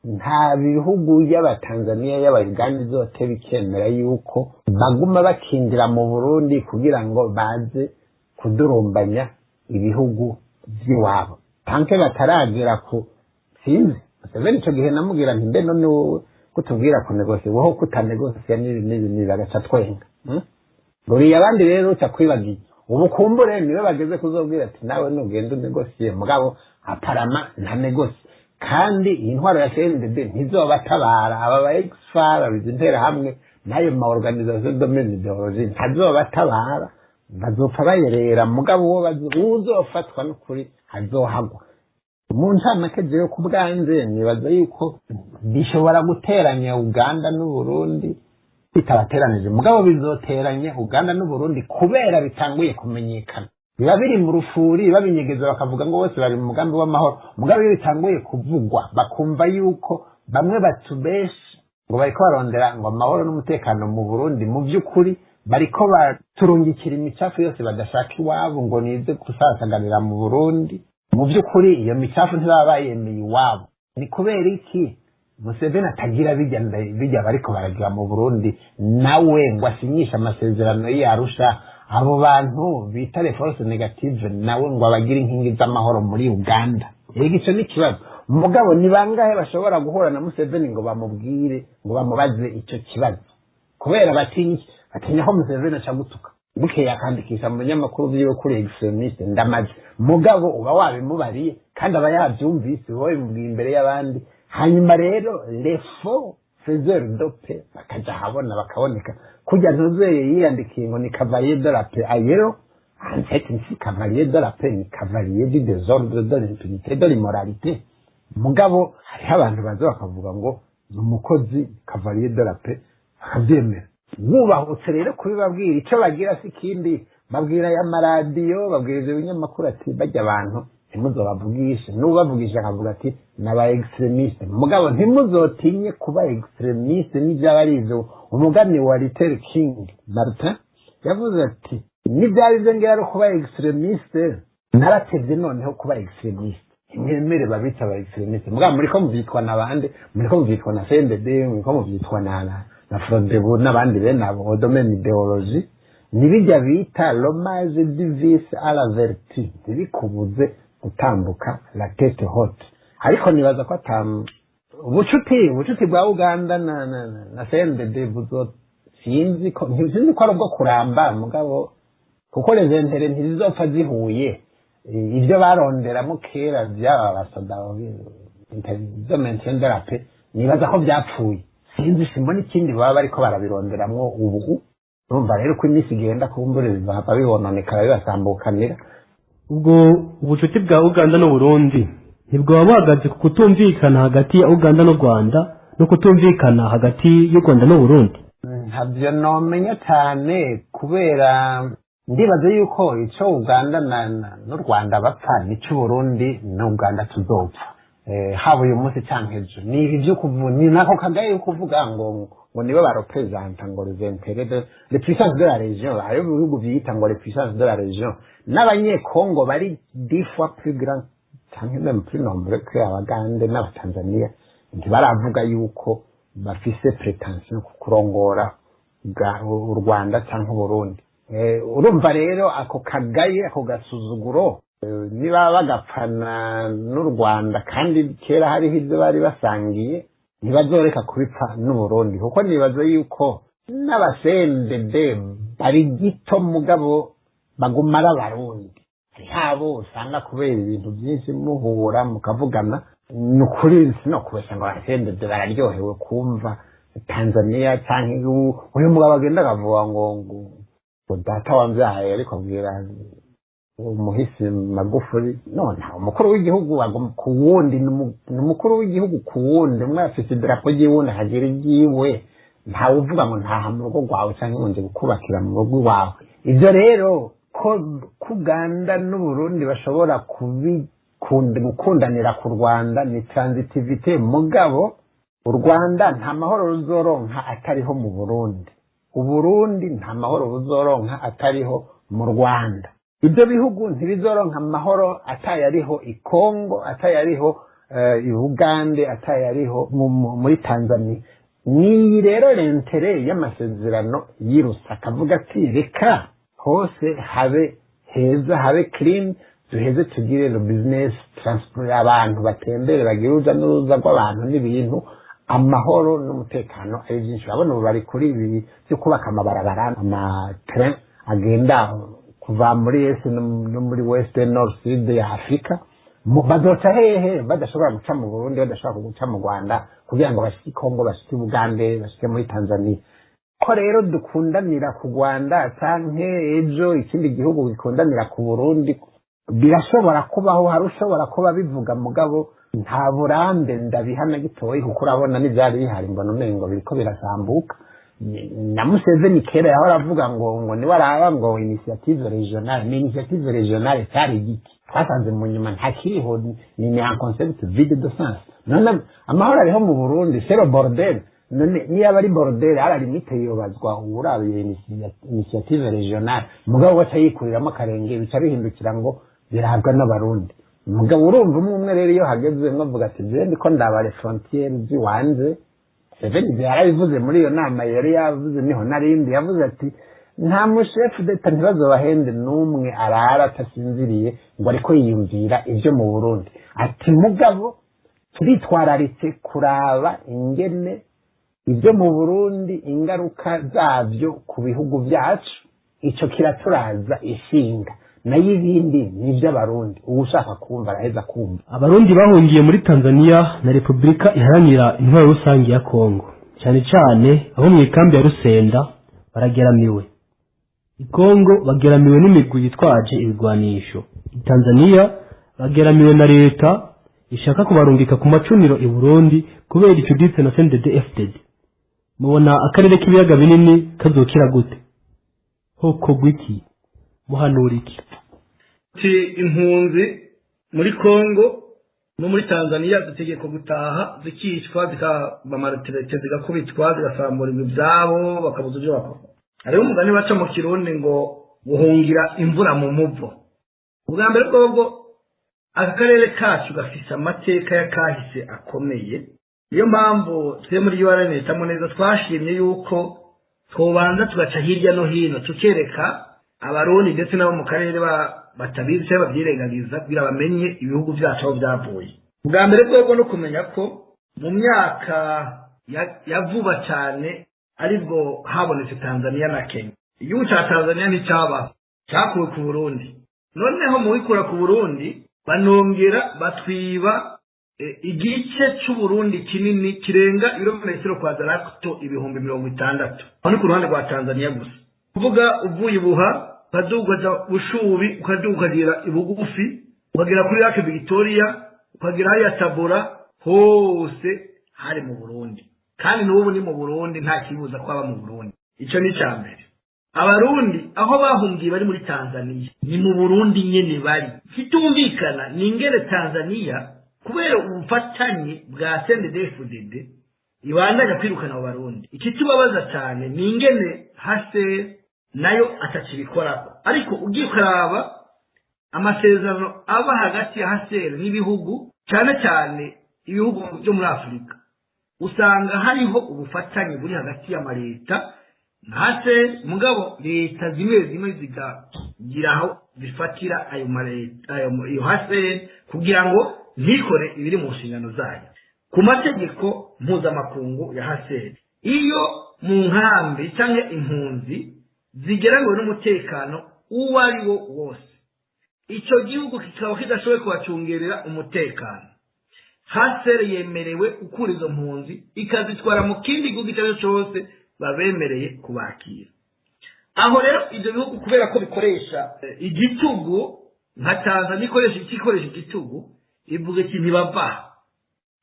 nta bihugu y'Abatanzania y'Abaganda zote bikemera yuko baguma bakindira mu Burundi kugira ngo baze kudurumbanya ibihugu by'iwabo, tanke bataragira ku sinzi. Museveni icyo gihe namubwira nti mbe none wowe kutubwira ku negosie woho kutanegosia n'ibi bagaca twenga buriya abandi rero cyakwibagiye ubu kumbure niwe bageze kuzobwira ati nawe nugenda unegosie, mugabo aparama nta negosie. Kandi iyi ntwaro ya CNDD ntizobatabara, aba ba exfara bizintera hamwe nayo ma organisation domaine ideologie ntazobatabara, bazopfa bayerera. Mugabo wo uzofatwa n'ukuri hazohagwa. Mu ncamake jewe ku bwanze nibaza yuko bishobora guteranya Uganda n'u Burundi bitabateranije, mugabo bizoteranya Uganda n'u Burundi kubera bitanguye kumenyekana. Biba biri mu rufuri babinyegeza bakavuga ngo bose bari mu mugambi w'amahoro, mugabo iyo bitanguye kuvugwa bakumva yuko bamwe batubeshi ngo bariko barondera ngo amahoro n'umutekano mu Burundi, mu by'ukuri bariko baturungikira imicafu yose badashaka iwabo ngo nize gusasaganira mu Burundi. Mu by'ukuri iyo micafu ntibaba bayemeye iwabo. Ni kubera iki Museveni atagira bijya bariko baragira mu Burundi nawe ngo asinyishe amasezerano y'Arusha abo bantu bita les forces négative nawe ngo abagira inkingi z'amahoro muri Uganda. Ico ni kibazo. Mugabo ni bangahe bashobora guhura na Museveni ngo bamubwire ngo bamubaze ico kibazo kubera batinya ko Museveni aca gutuka bukeye akandikisha mu binyamakuru byiwe kuri extremiste ndamaze mugabo uba wabimubariye kandi aba yabyumvise wowe mubwiye imbere y'abandi hanyuma rero les faux faiseurs de paix bakaja habona bakaboneka kujya ntuzeye yiyandikiye ngo ni cavalier de la paix ayero en fait si cavalier de la paix ni cavalier du désordre de l'impunité de l'immoralité mugabo hariho abantu baza bakavuga ngo ni umukozi cavalier de la paix akabyemera mwubahutse rero kubibabwira icyo bagira si ikindi babwira y'amaradiyo babwira ibyo binyamakuru ati bajya abantu ntimuzobavugishe n'ubavugisha akavuga ati n'aba extremiste mugabo ntimuzotinye kuba extremiste n'ibyaba ari ibyo umugani wa Luther King Martin yavuze ati n'ibyaba ibyo ngira ari kuba extremiste naratevye noneho kuba extremiste mwemere babita aba extremiste mugabo muriko muvyitwa n'abandi muriko muvyitwa na CNDD muriko muvyitwa na Frodebu n'abandi bene abo domaine idéologie nibijya bita l'hommage du vice à la vertu ntibikubuze gutambuka la tête haute ariko nibaza ko ubucuti bwa Uganda na CNDD buzo sinzi ko ari ubwo kuramba mugabo kuko rezentere ntizizopfa zihuye ibyo baronderamo kera byaba basoda ibyo maintain la paix nibaza ko byapfuye sinzi simbona ikindi baba bariko barabironderamwo ubu urumva rero ko iminsi igenda kumbure bizahava bibononekara bibasambukanira ubwo ubucuti bwa Uganda n'u Burundi ntibwaba buhagaze ku kutumvikana hagati ya Uganda n'u Rwanda no kutumvikana hagati y'u Rwanda n'u Burundi ntabyo nomenya cyane kubera ndibaza yuko ico Uganda n'u Rwanda bapfa n'icyo Burundi n'Uganda tuzopfa haba uyu munsi cyangwa ejo ni ibyo kuvuga ni nako kagaye kuvuga ngo nibo barepresenta ngo les intérêts de les puissances de la région ayo bihugu byita ngo les puissances de la région n'abanyekongo bari 10 fois plus grand cyangwa même plus nombreux que abagande n'abatanzania ntibaravuga yuko bafise prétention ku kurongora u Rwanda cyangwa Burundi urumva rero ako kagaye ako gasuzuguro niba bagapfana n'u Rwanda kandi kera hariho ibyo bari basangiye ntibazoreka kubipfa n'u Burundi kuko nibaza yuko n'abasendede bari gito mugabo bagumara abarundi habo usanga kubera ibintu byinshi muhura mukavugana ni ukuri no kubesha ngo abasendede bararyohewe kumva Tanzania cyangwa uyu mugabo agenda akavuga ngo data wambyaye ariko abwira umuhisi Magufuli none umukuru w'igihugu ku wundi ni umukuru w'igihugu ku wundi umwe afite idarapo ry'iwundi hagira igiwe ntawe uvuga ngo ntaha mu rugo rwawe cyangwa ngo nje gukubakira mu rugo rwawe ibyo rero ko Uganda n'u Burundi bashobora gukundanira ku Rwanda ni transitivité mugabo u Rwanda nta mahoro ruzoronka atariho mu Burundi Uburundi nta mahoro buzoronka atariho mu Rwanda ibyo bihugu ntibizoronka amahoro atayariho i Kongo atayariho i Uganda atayariho muri Tanzania ni rero rentere y'amasezerano y'Arusha akavuga ati reka hose habe heza habe clean duheze tugire le business transport abantu batembere bagire uruja n'uruza rw'abantu n'ibintu amahoro n'umutekano ari byinshi urabona ubu bari kuri ibi byo kubaka amabarabara amatren agenda kuva muri est no muri west north sud ya Afrika bazoca hehe badashobora guca mu Burundi badashobora guca mu Rwanda kugira ngo bashike Kongo bashike Uganda bashike muri Tanzania ko rero dukundanira ku Rwanda canke ejo ikindi gihugu gikundanira ku Burundi birashobora kubaho harushobora kuba bivuga mugabo nta burambe ndabihana gitoyi kuko urabona n'ibyari bihari mbona umengo biriko birasambuka na Museveni kera yaho aravuga ngo niwe araba ngo initiative régionale ni initiative régionale cyari giki twasanze mu nyuma ntakiriho ni un concept vide de sens none amahoro ariho mu Burundi c'est le bordel none niyo ari bordel ara limite yobazwa urabiye initiative régionale mugabo wacha yikuriramo karenge bica bihindukira ngo birabwa n'abarundi mugabo urumva umwe rero iyo hageze mwavuga ati je ndiko ndabare frontiere ziwanje Seveni yarabivuze muri iyo nama yari yavuze niho narindi yavuze ati nta mushefu d'etat ntibazobahende n'umwe arara atasinziriye ngo ariko yiyumvira ibyo mu Burundi ati mugabo turitwararitse kuraba ingene ibyo mu Burundi ingaruka zabyo ku bihugu byacu ico kiraturaza ishinga nayo ibindi n'iby'abarundi ushaka kumva araheza kumva. Abarundi bahungiye muri Tanzania na Republika iharanira intwaro rusange ya Kongo cyane cyane aho mu ikambi ya Rusenda barageramiwe. I Kongo bageramiwe n'imigwi yitwaje ibigwanisho. I Tanzania bageramiwe na leta ishaka kubarungika ku macuniro i Burundi kubera icuditse na CNDD-FDD. Mubona akarere k'ibiyaga binini kazokira gute? Hoko gwiki muhanuriki impunzi muri Kongo no muri Tanzania zitegeko gutaha zikicwa zikabamaratirete zigakubitwa zigasamburirwa ibyabo bakabuza ibyo bakora. Hariho umugani baca mu Kirundi ngo guhungira imvura mu muvo. Ubwa mbere bwo akarere kacu gafise amateka ya kahise akomeye, niyo mpamvu twe muri URN tamuneza twashimye yuko twobanza tugaca hirya no hino tukereka abarundi ndetse nabo mu karere batabizi cyangwa babyirengagiza kugira bamenye ibihugu byacu aho byavuye. Ubwa mbere bwo no kumenya ko mu myaka ya vuba cyane aribwo habonetse Tanzania na Kenya. Igihugu cya Tanzania nticyaba cyakuwe ku Burundi, noneho mu wikura ku Burundi banongera batwiba igice cy'Uburundi kinini kirenga ibirometero kwadarato 60,000. Aho ni ku ruhande rwa Tanzania gusa. Kuvuga uvuye Buha ukaduga Bushubi ukaduga ibugufi ukagera kuri Lake Victoria ukagera haya Tabora hose hari mu Burundi, kandi n'ubu ni mu Burundi nta kibuza kwaba mu Burundi. Ico ni cyambere. Abarundi aho bahungiye bari muri Tanzania ni mu Burundi nyene bari. Kitumvikana ni ingere Tanzania kubera ubufatanye bwa CNDD-FDD ibandanya kwirukana abo Barundi. Ikitubabaza cyane ni ingene hase nayo atakibikora, ariko ugiye kuraba amasezerano aba hagati ya hasere n'ibihugu cyane cyane ibihugu byo muri Afrika, usanga hariho ubufatanye buri hagati y'amaleta hase mugabo leta zimwe zigiraho zifatira ayo maleta iyo hase kugira ngo ntikore ibiri mu nshingano zayo ku mategeko mpuzamakungu ya hasere. Iyo mu nkambi cyangwa impunzi zigeranywe n'umutekano uwo ari wo wose, icyo gihugu kikaba kidashoboye kubacungerera umutekano, hasere yemerewe gukura izo mpunzi ikazitwara mu kindi gihugu icyo cyose babemereye kubakira. Aho rero ibyo bihugu kubera ko bikoresha igitugu nka Tanzania ikoresha igitugu ivuga ati ntibava.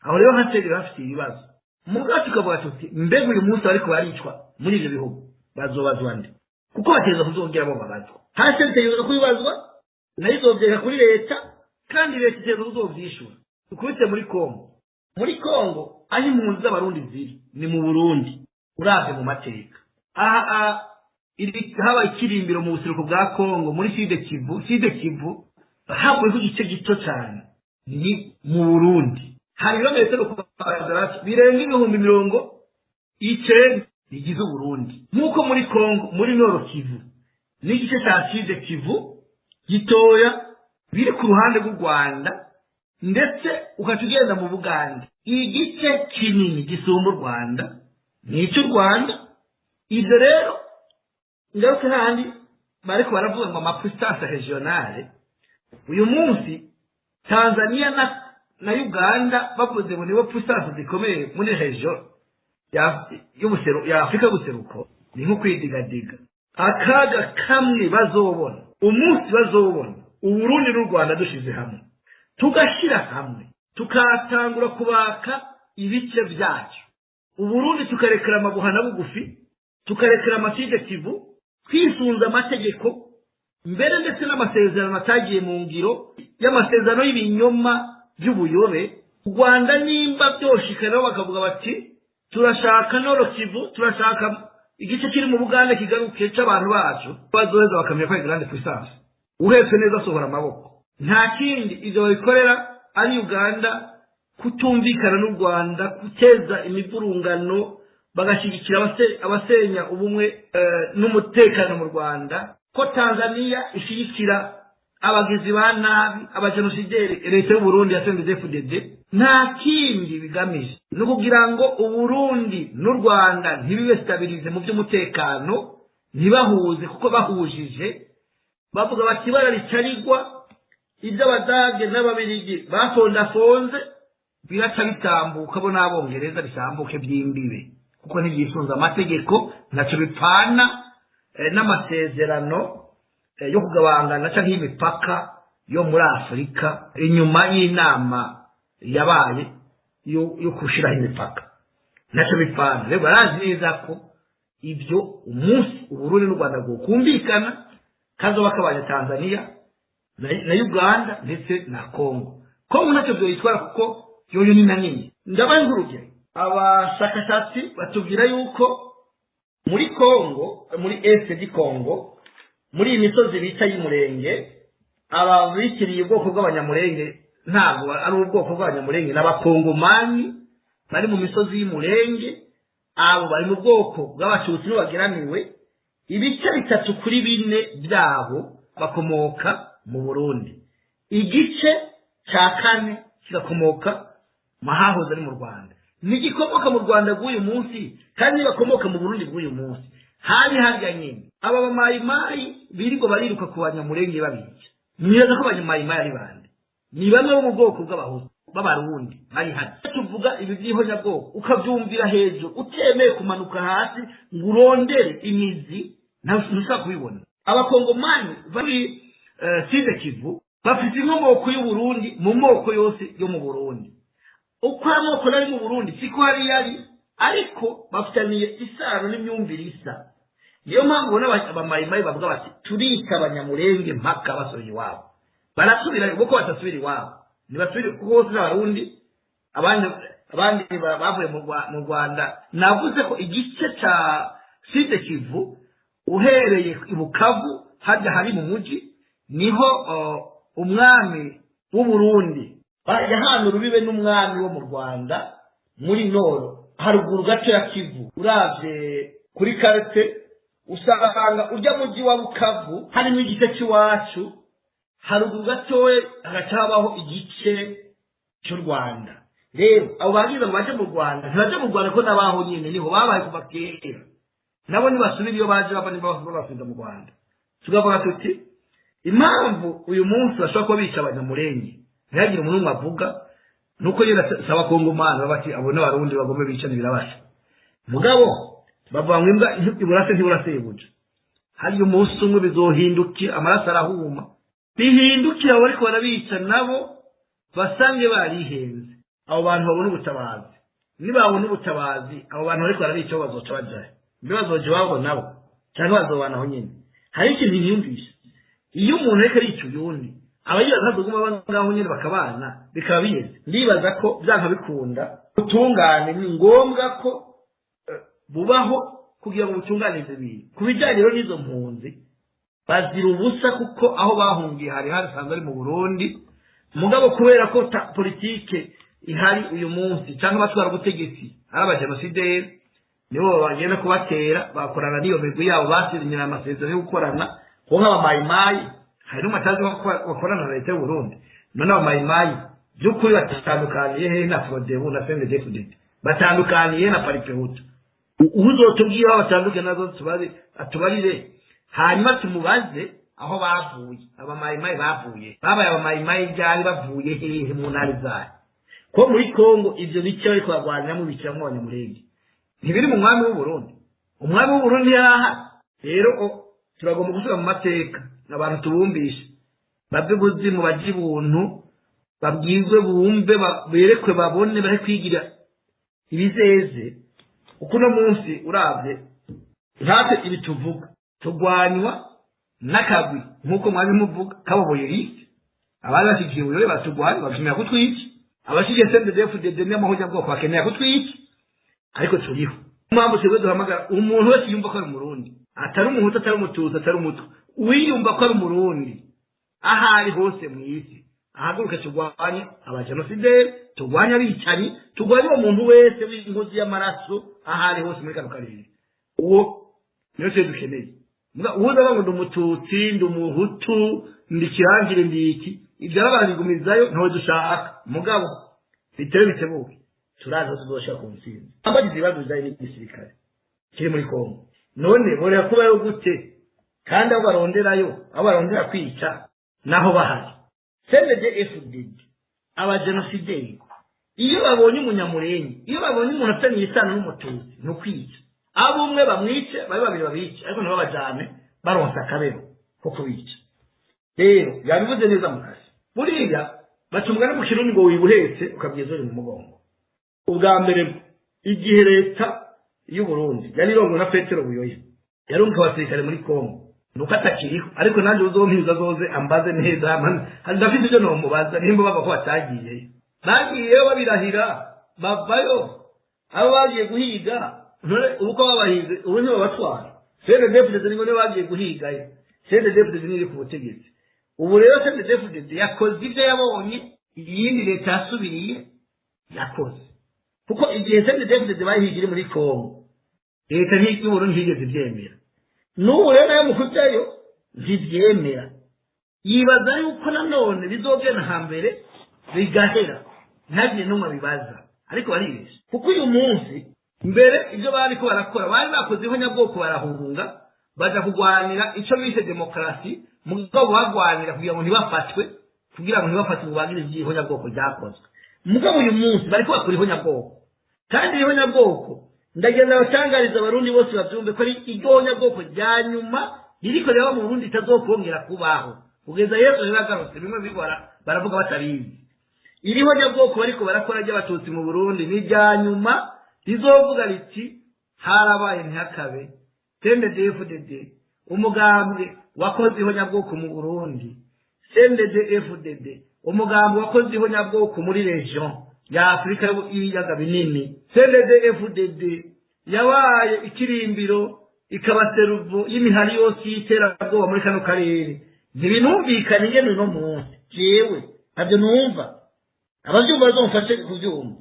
Aho rero hasere bafite ibibazo mugati kavuga ati mbega uyu munsi ariko baricwa muri ibyo bihugu bazobazwa nde, kuko bateza kuzongera bo babazwa. Hasere tegeza kubibazwa nayo izovyeka kuri leta, kandi leta iteza kuzovyishura. Tukubite muri Kongo aho impunzi z'abarundi ziri ni mu Burundi. Urave mu mateka haba ikirimbiro mu buseruko bwa Kongo muri Sud Kivu havuye ku gice gito cyane ni mu Burundi. Hari ibirometero kwadarato birenga 90,000 bigize Burundi. Nk'uko muri Kongo muri Nord Kivu n'igice cya Sud Kivu gitoya biri ku ruhande rw'u Rwanda, ndetse ukatugenda mu Buganda igice kinini gisumba u Rwanda n'icyo Rwanda. Ibyo rero ngaruka handi bariko baravuga ngo amapuissance regionale. Uyu munsi Tanzania na Uganda bavuze ngo nibo puissance zikomeye muri region ya Afrika guseruko, ni nko kwidigadiga. Akaga kamwe bazobona umunsi bazobona Uburundi n'u Rwanda dushize hamwe tugashira hamwe tukatangura kubaka ibice byacu. Uburundi tukarekera amabuhana bugufi, tukarekera amategeko, twisunza amategeko mbere ndetse n'amasezerano atagiye mu ngiro y'amasezerano y'ibinyoma by'ubuyobe. U Rwanda nimba byoshikana bakavuga bati turashaka Nord Kivu, turashaka igice kiri mu Buganda kigaruke cy'abantu bacu, bazoheza bakamenya ko grande puissance uhetse neza sohora amaboko. nta kindi ibyo bikorera ari Uganda kutumvikana n'u Rwanda, guteza imivurungano, bagashyigikira abasenya ubumwe n'umutekano mu Rwanda, ko Tanzania ishyigikira abagizi ba nabi, abajenosideri leta y'u Burundi ya CNDD-FDD. Nta kindi bigamije no kugira ngo Uburundi n'u Rwanda ntibibe stabilize mu by'umutekano, ntibahuze, kuko bahujije bavuga bati bararicarigwa ibyo abadage n'ababirigi bafondafonze biraca bitambuka, bo n'abongereza bisambuke by'imbibe, kuko ntigisunze amategeko, ntacyo bipfana n'amasezerano yo kugabangana cyangwa y'imipaka yo muri Afurika inyuma y'inama yabaye yo kushiraho imipaka, ntacyo bipfana. Rero barazi neza ko ibyo umunsi Uburundi n'u Rwanda kumvikana kazoba kabanya Tanzania na Uganda ndetse na Congo. Congo ntacyo byoyitwara kuko yoyo ni nanini. Ndabaye urugero, abashakashatsi batubwira yuko muri Congo, muri Est di Congo, muri imisozi bita y'Umurenge, ababikiriye ubwoko bw'abanyamurenge ntabwo ari ubwoko bw'abanyamurenge, n'abakongomani bari mu misozi y'Umurenge, abo bari mu bwoko bw'abatutsi n'abageramiwe. Ibice 3 kuri 4 byabo bakomoka mu Burundi, igice cya 4 kigakomoka mahahoze ari mu Rwanda. Nigikomoka mu Rwanda bw'uyu munsi kandi bakomoka mu Burundi bw'uyu munsi. Hari harya nyine aba bamayimayi birirwa bariruka ku banyamurenge babica. Nibaza ko abanyamayimayi ari bande, ni bamwe bo mu bwoko bw'abahutu b'abarundi bari hano. Tuvuga ibi by'ihonyabwoko ukabyumvira hejuru, utemeye kumanuka hasi ngo urondere imizi, ntushaka kubibona. Abakongomani bari Sud Kivu bafite inkomoko y'u Burundi mu moko yose yo mu Burundi. Uko amoko ari mu Burundi siko hari yari, ariko bafitaniye isano n'imyumvire isa. Niyo mpamvu ubona abamayimayi bavuga bati turika abanyamurenge mpaka basubira iwabo. Barasubira kuko batasubira iwabo, ntibasubire kuko bose n'abarundi. Abandi bavuye mu Rwanda. Navuze ko igice cya Sud Kivu uhereye i Bukavu hajya hari mu muji niho umwami w'u Burundi yahana urubibe n'umwami wo mu Rwanda muri Noro, haruguru gato ya Kivu. Uravye kuri karte usanga urya muji wa Bukavu harimo igice cy'iwacu, haruguru gato hagacabaho igice cy'u Rwanda. Rero abo bagize ngo baje mu Rwanda ntibaje mu Rwanda ko nabaho nyine niho babaye kuva kera, nabo nibasubira iyo baje bava bafite mu Rwanda. Tugavuga tuti impamvu uyu munsi bashobora kuba bica abanyamurenge ntihagire umuntu avuga nuko yera saba Kongomani bati abo n'abarundi bagombe bicana birabasha. Mugabo bavuga ngo imbwa iburase ntiburasebuje, hari umunsi umwe bizohindukira amaraso arahuma, bihindukira abo ariko barabica nabo basange barihenze. Abo bantu babona ubutabazi, nibabona ubutabazi abo bantu ariko barabica bazoca bajaye, mbe bazoje babo nabo cyangwa bazobanaho nyine. Hari ikintu yiyumvisha, iyo umuntu ariko arica uyundi abagira nk'aduguma bangaho nyine bakabana bikaba biyeze. Ndibaza ko byanka bikunda utungane ni ngombwa ko bubaho kugira ngo utunganize biye. Kubijyanye rero n'izo mpunzi bazira ubusa kuko aho bahungiye hari hasanzwe ari mu Burundi, mugabo kubera ko politike ihari uyu munsi cyangwa batwara ubutegetsi ari abajenosideri nibo bagenda kubatera, bakorana n'iyo migwi yabo basinyira amasezerano yo gukorana ko nk'abamayimayi. Hari n'umatazi bakorana na leta y'u Burundi, none abamayimayi by'ukuri batandukaniye he na Frodebu na CNDD-FDD, batandukaniye na Paripehutu. Uzotubwira aho batandukanye nazo atubarire, hanyuma tumubaze aho bavuye. Abamayimayi bavuye babaye abamayimayi byari bavuye hehe mu ntari zayo, ko muri Kongo ivyo bice ariko bagwanira mu bice mu Banyamurenge ntibiri mu mwami w'u Burundi. Umwami w'u Burundi yaha rero turagomba gusubira mu mateka, abantu tubumbishe babwe buzimu baje ibuntu babwizwe bumve berekwe babone bare kwigira ibizeze. Uko no munsi uravye ntate ibi tuvuga tugwanywa nakagwi nkuko mwari muvuga kaboboye liste abari basigiye uyobe batugwanya bakimya kutwica, abashigiye CNDD-FDD n'amahoja bwo kwakeneye kutwica, ariko turiho. Mpamvu twebwe duhamagara umuntu wese yumva ko ari Umurundi, atari umuhutu, atari umututsi, atari umutu, wiyumva ko ari Umurundi ahari hose mu isi ahaguruke turwanye abajenosideri turwanye abicanyi turwanye uwo muntu wese w'inkozi y'amaraso ahari hose muri kano karere uwo niyo twe dukeneye uwo ndavuga ngo ndi umututsi ndi umuhutu ndi kirangire ndi iki ibyo barabigumizayo ntawe dushaka mugabo bitewe bitebuke turaza tuzoshaka ku ntsinzi abagize ibibazo bijanye n'igisirikare kiri muri Kongo none borera kubayo gute kandi abo barondera kwica naho bahari CNDD-FDD abajenosideri iyo babonye umunyamurenge iyo babonye umuntu afitanye isano n'umututsi no kwica abo umwe bamwice babiri babice ariko ntibabajane baronsa akabero ko kubica rero yabivuze neza mukasi buriya bacumwa no mu kirundi ngo wibuhetse ukabwiza uri mu mugongo ubwa mbere igihe leta y'u Burundi yari irongo na Petero Buyoya yarunka abasirikare muri Kongo nuko atakiriho ariko nanjye uzompiza zoze ambaze neza hari ndafite ibyo nomubaza nimba bava ko batagiye bagiyeyo babirahira bavayo abo bagiye guhiga uko babahize ubu nibo batwara CNDD-FDD ngo nibo bagiye guhigayo CNDD-FDD niri ku butegetsi ubu rero CNDD-FDD yakoze ibyo yabonye iyindi leta yasubiriye yakoze kuko igihe CNDD-FDD bahigire muri Kongo leta y'u Burundi higeze ibyemera n'ubu rero nayo mukujyayo ntibyemera yibaza yuko nanone bizogena hambere bigahera ntagiye n'umwe bibaza ariko baribeshya kuko uyu munsi mbere ibyo bariko barakora bari bakoze ihonyabwoko barahunga baja kugwanira ico bise demokarasi mugabo bagwanira kugira ngo ntibafatwe mu bagire ivy'ihonyabwoko ryakozwe mugabo uyu munsi bariko bakora ihonyabwoko kandi ihonyabwoko ndagenda batangariza abarundi bose bavyumve ko ari ihonyabwoko rya nyuma ririko reba mu Burundi itazokongera kubaho kugeza Yesu yaragarutse bimwe bigora baravuga batabizi iri honyabwoko bariko barakora ry'abatutsi mu Burundi ni rya nyuma rizovuga riti harabaye ntihakabe CNDD-FDD umugambwe wakoze ihonyabwoko mu Burundi CNDD-FDD umugambwe wakoze ihonyabwoko muri region ya Afrika y'ibiyaga binini CNDD-FDD yabaye ikirimbiro ikabaseruvo y'imihari yose y'iterabwoba muri kano karere ntibinumvikane ingene no munsi jewe ntabyo numva abavyumva bazomfashe kuvyumva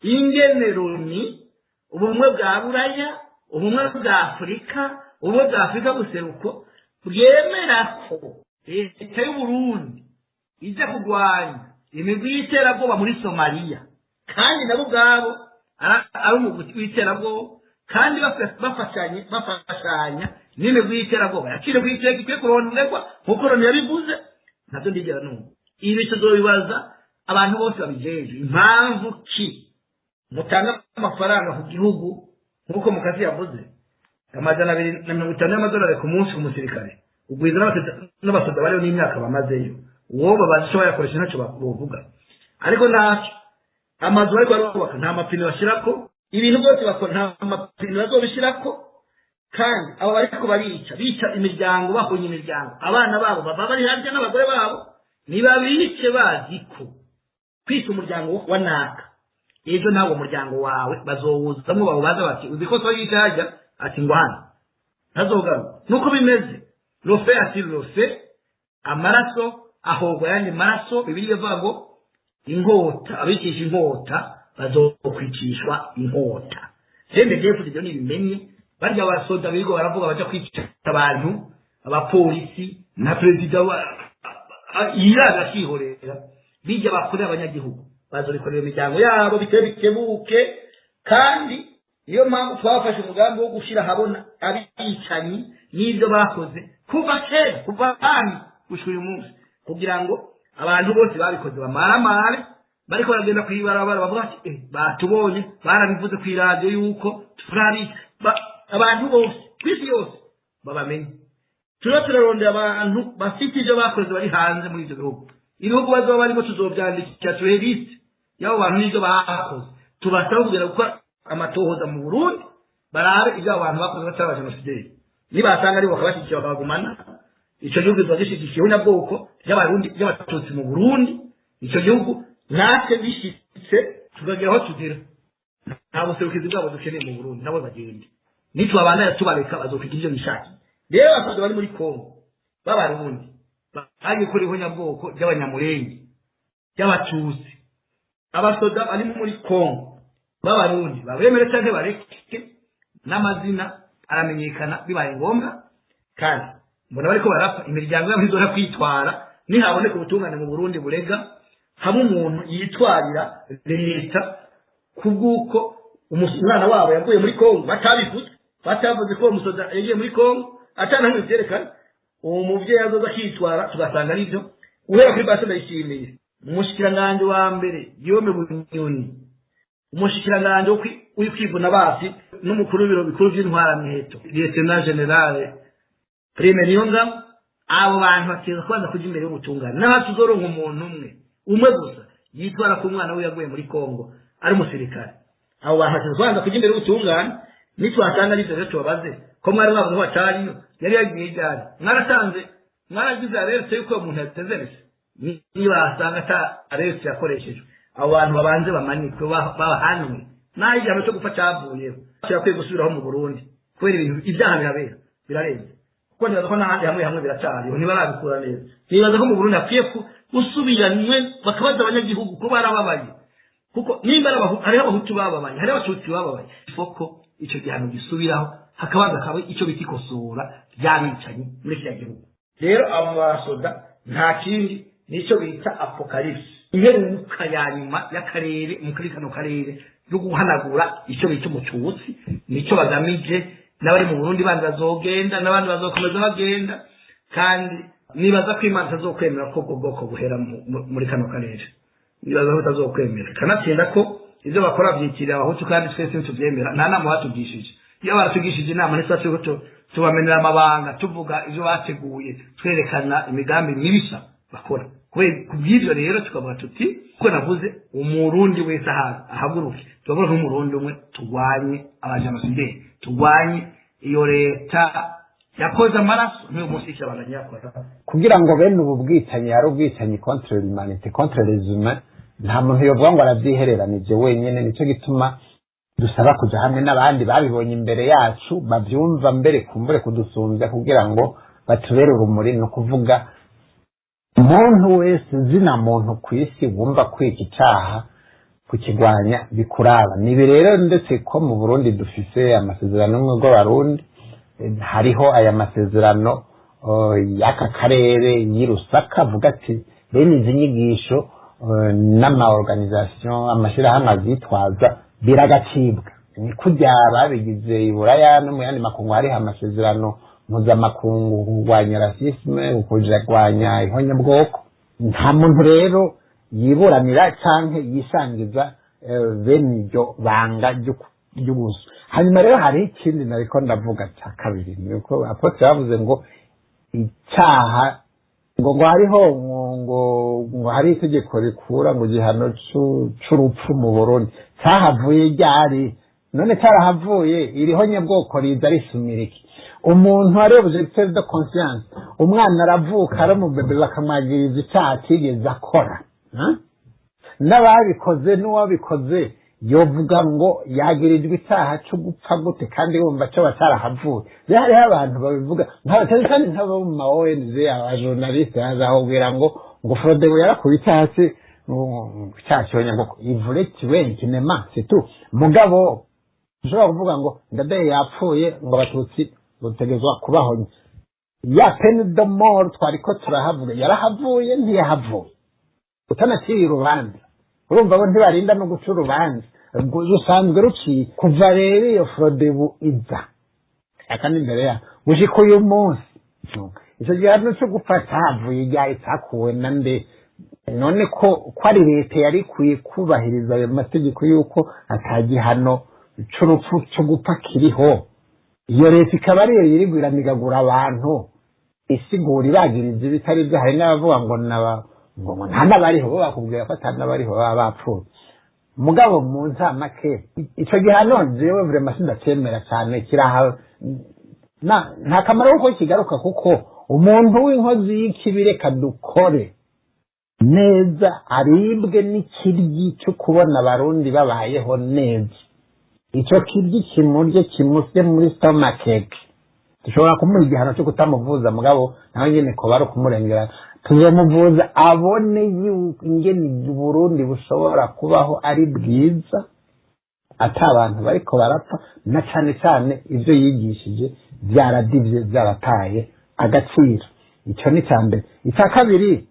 ingene Loni ubumwe bwa Buraya ubumwe bwa Afurika buseruko bwemera ko leta y'u Burundi ije kugwanya imigwi y'iterabwoba muri Somalia kandi nabo ubwabo ari umugwi w'iterabwoba kandi bafashanya n'imigwi y'iterabwoba yakire kwiteka ikwiye kuronderwa nkuko Loni yabivuze nabyo ndigera numva ibi tuzobibaza abantu bose babijeje impamvu ki mutanga amafaranga ku gihugu nkuko mukazi yavuze $250 y'amadolari ku munsi ku musirikare ugwiza n'abasoda bariho n'imyaka bamazeyo uwo babasha bayakoresha ntacyo bavuga ariko ntacyo amazu bariko barubaka nta mapine bashirako ibintu byose bakora nta mapine bazobishirako kandi abo bariko bica imiryango bahonye imiryango abana babo baba bari hanze n'abagore babo niba bice baziko kwita umuryango wa naka ejo ntabwo umuryango wawe bazowuzamwo baza bati uziko so yitaja ati ngwana ntazogaruka nuko bimeze rofe ati rofe amaraso ahogwa yandi maraso bibiliya ivuga ngo inkota abikisha inkota bazokwicishwa inkota CNDD-FDD nibimenye barya abasoda bigo baravuga baja kwica abantu abapolisi na perezida iraga kwihorera bijya bakorera abanyagihugu bazobikorera imiryango yabo bitebuke kandi niyo mpamvu twafashe umugambi wo gushira habona abicanyi n'ibyo bakoze kuva kera kuva hano gushira uyu munsi kugira ngo abantu bose babikoze bamaramare bariko baragenda kwibarabara bavuga ati batubonye barabivuze ku radio yuko turari abantu bose kwisi yose babamenye turarondera abantu bafite ibyo bakoze bari hanze muri ibyo bihugu ibihugu bazoba barimo tuzobyandikira tuhe list y'abo bantu n'ibyo bakoze tubasaba kugira gukora amatohoza mu Burundi barabe ibyo abantu bakoze bataba genocide nibasanga ari bakabashyikiye bakagumana icyo gihugu bazishikiye n'abwoko y'abarundi y'abatutsi mu Burundi icyo gihugu natwe bishitse tugagira aho tugira nta buserukizi bwabo dukeneye mu Burundi nabo bagende nitwabandanya tubareka bazofika ibyo bishaki rero abakozi bari muri Kongo b'abarundi bagiye kuri ihonyabwoko ry'abanyamurenge ry'abatutsi abasoda bari muri Kongo b'abarundi babemere cyangwa bareke n'amazina aramenyekana bibaye ngombwa kandi mbona bariko barapfa imiryango yabo izora kwitwara nihaboneka ubutungane mu Burundi burega hamwe umuntu yitwarira leta kubwuko umwana wabo yavuye muri Kongo batavuze ko umusoda yagiye muri Kongo atanaho byerekana uwo muvyeyi azoza kwitwara tugasanga arivyo uhera kuri base ndayishimiye umushikiranganje wa mbere Yome Bunyoni umushikiranganje w'ikwivuna basi n'umukuru w'ibiro bikuru by'intwara miheto Lieutenant General Prime Niyonga abo bantu bakiza kwanza kuja imbere y'ubutungane n'abatuzoronka umuntu umwe gusa yitwara ku mwana we yaguye muri Kongo ari umusirikare abo bantu bakiza kwanza kuja imbere y'ubutungane nitwatanga ari byo tubabaze ko mwari mwavuze ko atariyo yari yagiye cyane mwaragize aretse yuko umuntu yatezerese niba asanga aretse yakoreshejwe abo bantu babanze bamanikwe bahanwe naho igihano cyo gupfa cyavuyeho cyakwiye gusubiraho mu Burundi kubera ibintu ibyaha birarenze kuko nibaza ko n'ahandi hamwe biracariho ntibarabikura neza nibaza ko mu Burundi hakwiye gusubiranwe bakabaza abanyagihugu ko barababaye kuko nimba hariho abahutu bababaye hariho abatutsi bababaye ifoko icyo gihano gisubiraho hakabaza icyo bita ikosora ry'abicanyi muri kiriya gihugu rero abo basoda nta kindi nicyo bita apocalypse imperuka ya nyuma y'akarere muri kano karere yo guhanagura icyo bita umucutsi nicyo bagamije n'abari mu Burundi bandi bazogenda n'abandi bazokomeza bagenda kandi nibaza ko Imana itazokwemera ko ubwo bwoko buhera muri kano karere nibaza ko itazokwemera kanatsinda ko ibyo bakora byikirira abahutu kandi twese tubyemera nta nama batugishije iyo baratugishije inama n'isatsi ko tubamenera amabanga tuvuga ibyo bateguye twerekana imigambi mibisa bakora kubw'ibyo rero tukavuga tuti ko navuze umurundi wese ahaguruke tubavuga nk'umurundi umwe turwanye abajenosideri turwanye iyo leta yakoze amaraso n'uyu munsi cy'abandanya yakora kugira ngo bene ubu bwicanyi ari ubwicanyi contre l'humanité contre les humains nta muntu yovuga ngo aravyihereranije wenyene nico gituma dusaba kuja hamwe n'abandi babibonye imbere yacu bavyumva mbere kumbure kudusumbya kugira ngo batubere urumuri no kuvuga umuntu wese zina muntu kwisi wumva kwika icaha kukigwanya bikuraba nibi rero ndetse ko mu Burundi dufise amasezerano y'ubumwe bw'abarundi hariho aya masezerano y'aka karere y'Irusaka avuga ati bene izi nyigisho n'ama-organisation amashirahamwe azitwaza biragacibwa ni kujya babigize iburaya no mu yandi makungu hariho amasezerano mpuzamakungu kurwanya rasisme kurwanya ihonyabwoko nta muntu rero yiburanira canke yisangiza bene iryo banga ry'ubusa hanyuma rero hari ikindi nariko ndavuga cya kabiri ni uko apotre bavuze ngo icyaha ngo hariho ngo hari itegeko rikura ngo igihano c'urupfu mu Burundi cyahavuye ryari none cyarahavuye iriho nyabwoko riza risumiriki umuntu ari objecteur de conscience umwana aravuka ari umubebe bakamwagiriza icyaha atigeze akora n'ababikoze n'uwabikoze yovuga ngo yagirijwe icyaha cyo gupfa gute kandi wumva cyo batarahavuye hariho abantu babivuga kandi nk'abo mu ma ONG abajournaliste bazahubwira ngo Frodebo yarakubita hasi icyaha cyonyabwoko ivure kiwe kinema c'est tout mugabo ushobora kuvuga ngo Ndadaye yapfuye ngo abatutsi butegezwa kubahonya ya peine de mort twariko turahavuga yarahavuye ntiyahavuye utanacira urubanza urumva bo ntibarinda no guca urubanza rusanzwe ruciye kuva rero iyo Frodebo iza akandi imbere ya gushika uyu munsi icyo gihano cyo gufata havuye ryari cyakuwe na nde none ko ari leta yari ikwiye kubahiriza ayo mategeko y'uko atagihano c'urupfu cyo gupfa kiriho iyo leta ikaba ariyo yirigwiranigagura abantu isigura ibagiriza ibitari byo hari n'abavuga ngo nta n'abariho bo bakubwira ko atari n'abariho baba bapfuye mugabo mu ntamake icyo gihano jewe vraiment sindacemera cyane kiraha nta kamaro ko kigaruka kuko umuntu w'inkozi y'ikibi reka dukore neza aribwe n'ikiryi cyo kubona abarundi babayeho neza icyo kiryi kimurye kimusye muri stomach dushobora kumuha igihano cyo kutamuvuza mugabo nawe nyene ko bari kumurengera tuzomuvuza abone ingene Burundi bushobora kubaho ari bwiza ata abantu bariko barapfa na cane cane ivyo yigishije byaradivye byarataye agaciro. Icyo ni cyambere. Icya kabiri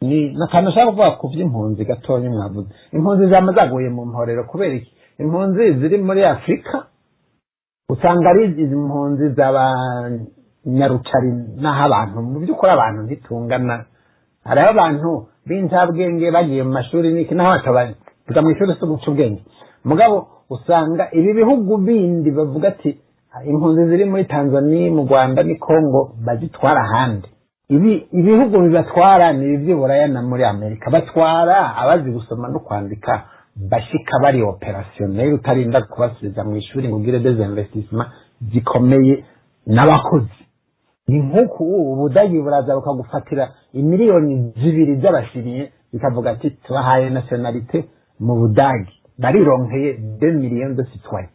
ni nakana shaka kuvuga ku by'impunzi gatonya mwavuze. Impunzi zamazaguye mu mporero kubera iki? Impunzi ziri muri Afrika usanga ari impunzi z'abanyarucari naho abantu mu by'ukuri abantu ntitungana. Hari abantu b'injabwenge bagiye mu mashuri niki naho batabaye kuja mu ishuri so guca ubwenge. Mugabo usanga ibi bihugu bindi bavuga ati impunzi ziri muri Tanzania mu Rwanda ni Congo bazitwara ahandi. Ibihugu bibatwara ni iby'Uburaya na muri Amerika batwara abazi gusoma no kwandika bashika bari opérationnel utarinda kubasubiza mu ishuri ngo ugire des investissements zikomeye n'abakozi. Ni nk'uko Ubudagi buraza bukagufatira imiliyoni 2 z'abashiriye bikavuga ati tubahaye nationalité mu Budagi barironkeye 2 millions de citoyens.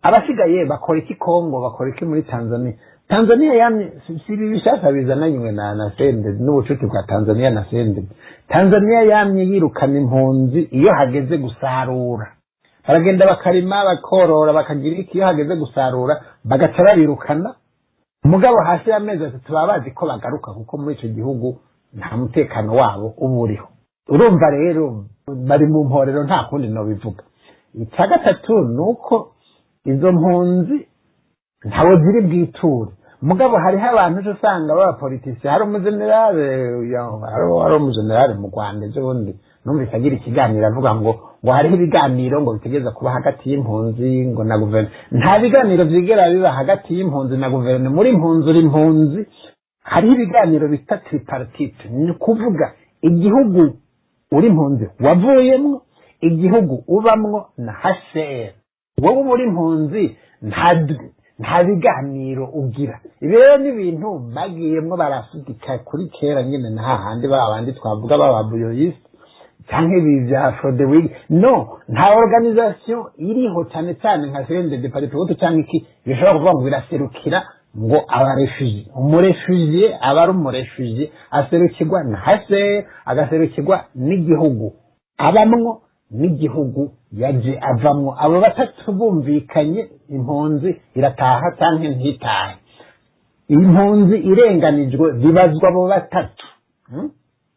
Abasigaye bakora iki Congo bakora iki muri Tanzania. Tanzania yamye sibi bishaka bizananywe na sende n'ubucuti bwa Tanzania na sende. Tanzania yamye yirukana impunzi iyo hageze gusarura. Baragenda bakarima bakorora bakagira iki iyo hageze gusarura bagaca babirukana. Mugabo hasi y'amezi atatu babazi ko bagaruka kuko muri ico gihugu nta mutekano wabo uburiho. Urumva rero bari mu mporero nta kundi no bivuga. Icya gatatu nuko izo mpunzi ntawo ziri bwiture. Mugabo hariho abantu usanga baba politiciens hari umugenerale mu Rwanda ejo bundi numvise agira ikiganiro avuga ngo hariho ibiganiro ngo bitegeza kuba hagati y'impunzi ngo na guverinoma. Nta biganiro vyigera biba hagati y'impunzi na guverinoma. Muri impunzi uri impunzi hariho ibiganiro bita tripartite ni kuvuga igihugu uri impunzi wavuyemwo igihugu ubamwo na HCR. Wowe muri impunzi nta biganiro ugira. Ibi rero ni ibintu bagiyemwo barafudika kuri kera nyine na hahandi babandi twavuga bababuyoyisi canke bivya Frodewig. No, nta organisation iriho cyane cyane nka CNDD Paripoti canke iki bishobora kuvuga ngo biraserukira ngo abarefugie. Umurefugie aba ari umurefugie aserukirwa na HCR agaserukirwa n'igihugu abamwo n'igihugu yaje avamwo. Abo batatu bumvikanye impunzi irataha canke ntitahe. Impunzi irenganijwe bibazwa abo batatu.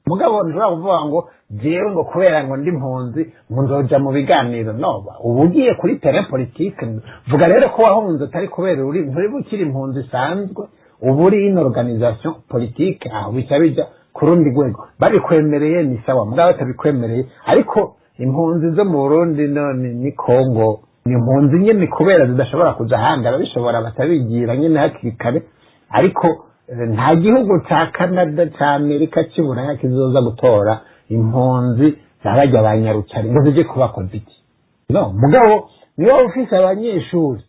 Mugabo nshobora kuvuga ngo jewe ngo kubera ngo ndi impunzi ngo nzoja mu biganiro. No, ubugiye kuri terrain politique vuga rero ko wahunze atari kubera uri bukiri impunzi isanzwe uburi in organisation politique aho bica ku rundi rwego. Babikwemereye ni sawa mugabo batabikwemereye. Ariko impunzi zo mu Burundi ni Congo ni impunzi nyene kubera zidashobora kuja ahandi ababishobora batabigira nyene hakiri kare. Ariko nta gihugu ca Canada ca Amerika cy'Uburaya kizoza gutora impunzi zabajya abanyarucari ngo zije kubakoza iki. No, mugabo niba ufise abanyeshuri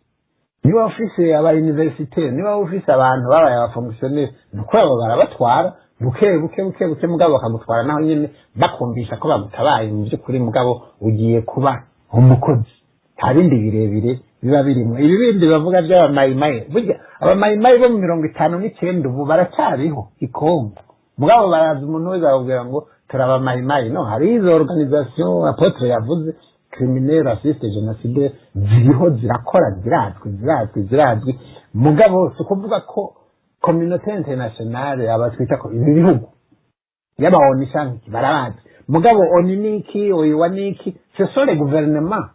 niba ufise aba université niba ufise abantu babaye aba fonctionnaire nuko abo barabatwara buke mugabo bakagutwara naho nyene bakumvisha ko bagutabaye mu by'ukuri mugabo ugiye kuba umukozi. Nta bindi birebire biba birimo. Ibi bindi bavuga by'abamayimayi burya abamayimayi bo mu 59 ubu baracyariho ikongo. Mugabo baraza umuntu wese akubwira ngo turabamayimayi. No, hari izo organisation Apotre yavuze criminel raciste génocide ziriho zirakora zirazwi. Mugabo si kuvuga ko communauté internationale abatwita ko ibi bihugu yaba oni shanki barabazi. Mugabo oni niki oyiwa niki ce sont les gouvernements.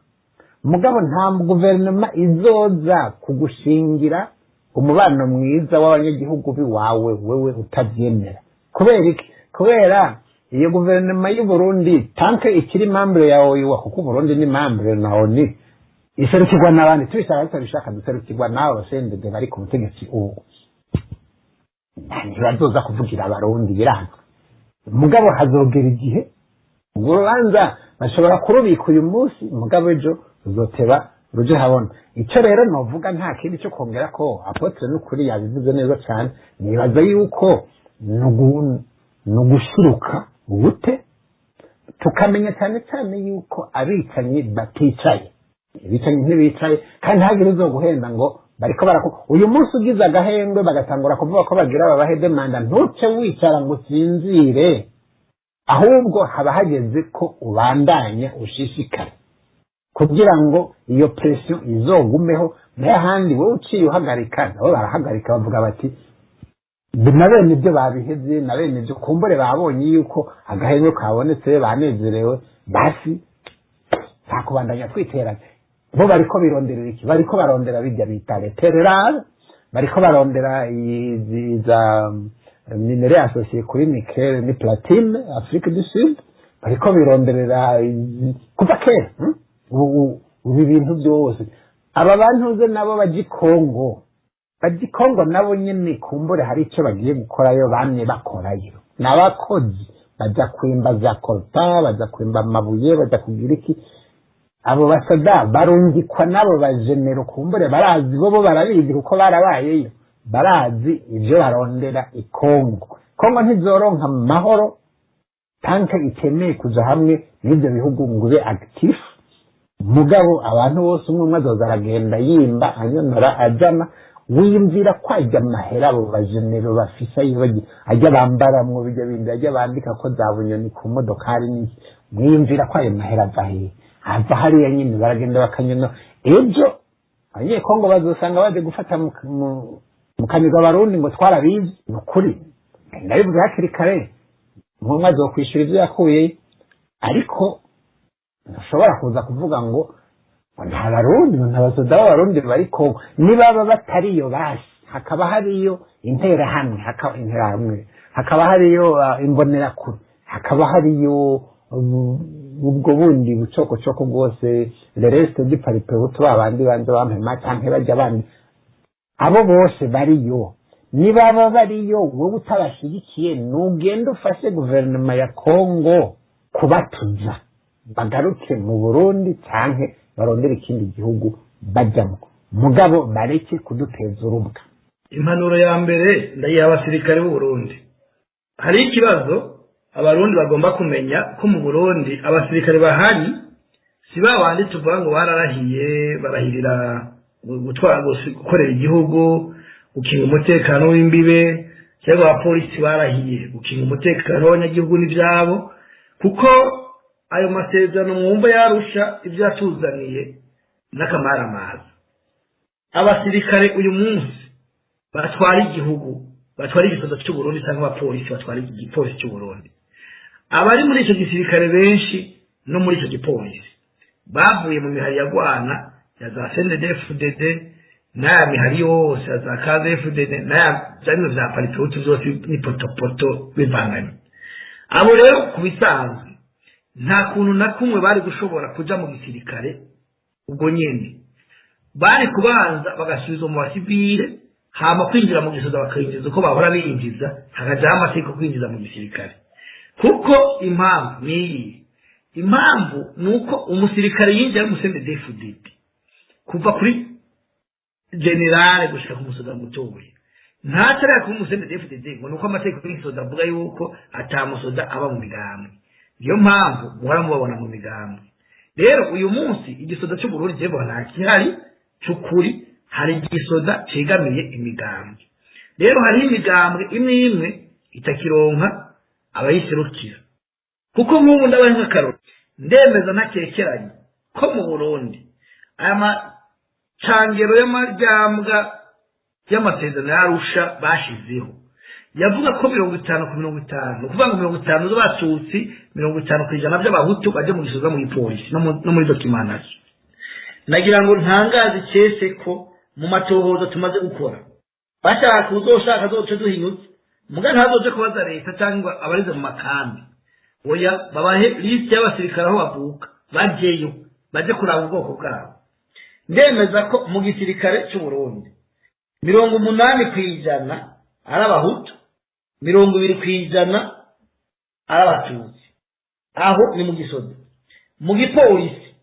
Mugabo nta guverinoma izoza kugushingira umubano mwiza w'abanyagihugu biwawe wewe utabyemera. Kubera iki? Kubera iyo guverinoma y'u Burundi tanke ikiri membre ya oyiwa kuko Burundi ni membre na oni iserukirwa n'abandi tubishaka duserukirwa n'abo basendege bari ku butegetsi ubu. Ntibazoza kuvugira abarundi biranzwe. Mugabo hazogera igihe urubanza bashobora kurubika uyu munsi mugabo ejo uzoteba ruje habona. Icyo rero novuga nta kindi cyo kongera ko Apotre n'ukuri yabivuze neza cyane. Nibaza yuko nugushiruka ubute tukamenya cyane yuko abicanyi baticaye. ibicanyi ntibicaye kandi ntihagire uzoguhenda ngo bariko uyu munsi ugize agahengwe bagatangura kuvuga ko bagira babahe demanda ntuce wicara ngo usinzire ahubwo haba hageze ko ubandanya ushishikara kugira ngo iyo presiyo izogumeho n'ahandi wowe uciye uhagarika nabo barahagarika bavuga bati na bene ibyo babihevye na bene ibyo kumbure babonye yuko agahengwe kabonetse banezerewe basi ntakubandanya kwiteranya bo bariko bironderera iki bariko barondera bijya bita retererare bariko barondera iza minere associé kuri nickel ni platine Afrique du Sud bariko bironderera kuva kera ubu ibintu byose aba bantuze nabo bagikongo nabo nyene kumbure hari icyo bagiye gukorayo bamye bakorayo n'abakozi baja kwimba za kolta baja kwimba amabuye baja kugira iki abo basada barungikwa nabo bajenero kumbure barazi bo barabizi kuko barabayeyo barazi ibyo barondera ikongo ntizoronka amahoro tanke ikeneye kuja hamwe n'ibyo bihugu ngo ube actif mugabo abantu bose umwe azoza aragenda yimba anyonora ajana wiyumvira ko ajya amahera abo bajenero bafise ajya bambaramwo bijya bindi ajya bandika ko za bunyoni ku modokari n'iki mwiyumvira ko ayo mahera ava hehe ava hariya nyine baragenda bakanyona ejo abanyekongo bazosanga baje gufata mu kanyuga abarundi ngo twarabizi ni ukuri ndabivuga hakiri kare umwe azokwishura ibyo yakuye ariko ntushobora kuza kuvuga ngo nta barundi nta basoda b'abarundi bari kongo nibaba batariyo basi hakaba hariyo interahamwe hakaba hariyo imbonerakure hakaba hariyo ubwo bundi bucokocoko bwose le reste du paripehutu babandi banze bampema canke bajya bandi abo bose bariyo nibaba bariyo wowe utabashigikiye nugenda ufashe guverinoma ya Kongo kubatuza bagaruke mu Burundi canke barondera ikindi gihugu bajyamo mugabo bareke kuduteza urubwa. Impanuro ya mbere ndayiha abasirikare b'u Burundi. Hari ikibazo abarundi bagomba kumenya ko mu Burundi abasirikare bahari si babandi tuvuga ngo bararahiye barahirira gutwara gukorera igihugu gukinga umutekano w'imbibe cyangwa abapolisi barahiye gukinga umutekano w'abanyagihugu n'ibyabo kuko ayo masezerano mwumva yarusha ibyo yatuzaniye n'akamaramaza. Abasirikare uyu munsi batwara igihugu batwara igisoda cy'u Burundi cyangwa abapolisi batwara igipolisi cy'u Burundi abari muri icyo gisirikare benshi no muri icyo gipolisi bavuye mu mihari ya Gwana ya za CNDD-FDD n'aya mihari yose ya za KZFDD n'aya byamwe vya paripehutu byose ni potopoto bivanganye. Abo rero kubisanzwe nta kuntu na kumwe bari gushobora kuja mu gisirikare ubwo nyene bari kubanza bagasubiza mu basivile hama kwinjira mu gisoda bakayinjiza uko bahora binjiza hakajaho amategeko kwinjiza mu gisirikare kuko impamvu niyi impamvu nuko umusirikare yinjira mu CNDD-FDD kuva kuri generale gushika ku musoda mutoye ntatareka ku CNDD-FDD ngo nuko amategeko y'igisoda avuga yuko atamusoda aba mu migambi niyo mpamvu muhora mubabona mu migambi. Rero uyu munsi igisoda cy'u Burundi cyebo nta kihari cy'ukuri hari igisoda cegamiye imigambi. Rero hari imigambi imwe itakironka abayiserukira kuko nk'ubu ndabaye nk'akaroro ndemeza ntakekeranye ko mu Burundi aya macangero y'amajyambwa y'amasezerano yarusha bashizeho yavuga ko 50 ku 50 kuvuga ngo 50 z'abatutsi 50% by'abahutu baje mu gisoza mu gipolisi no muri documentation. Nagira ngo ntangaze cyese ko mu matohoza tumaze gukora bashaka kuzoshaka zoce duhinyutse muga ntazoje kubaza leta cyangwa abarize mu makambi oya babahe list y'abasirikare aho bavuka bajeyo baje kuraba ubwoko bwabo. Ndemeza ko mu gisirikare cy'u Burundi 80% ari abahutu 20% ari abatutsi aho ni mu gisoda. Mu gipolisi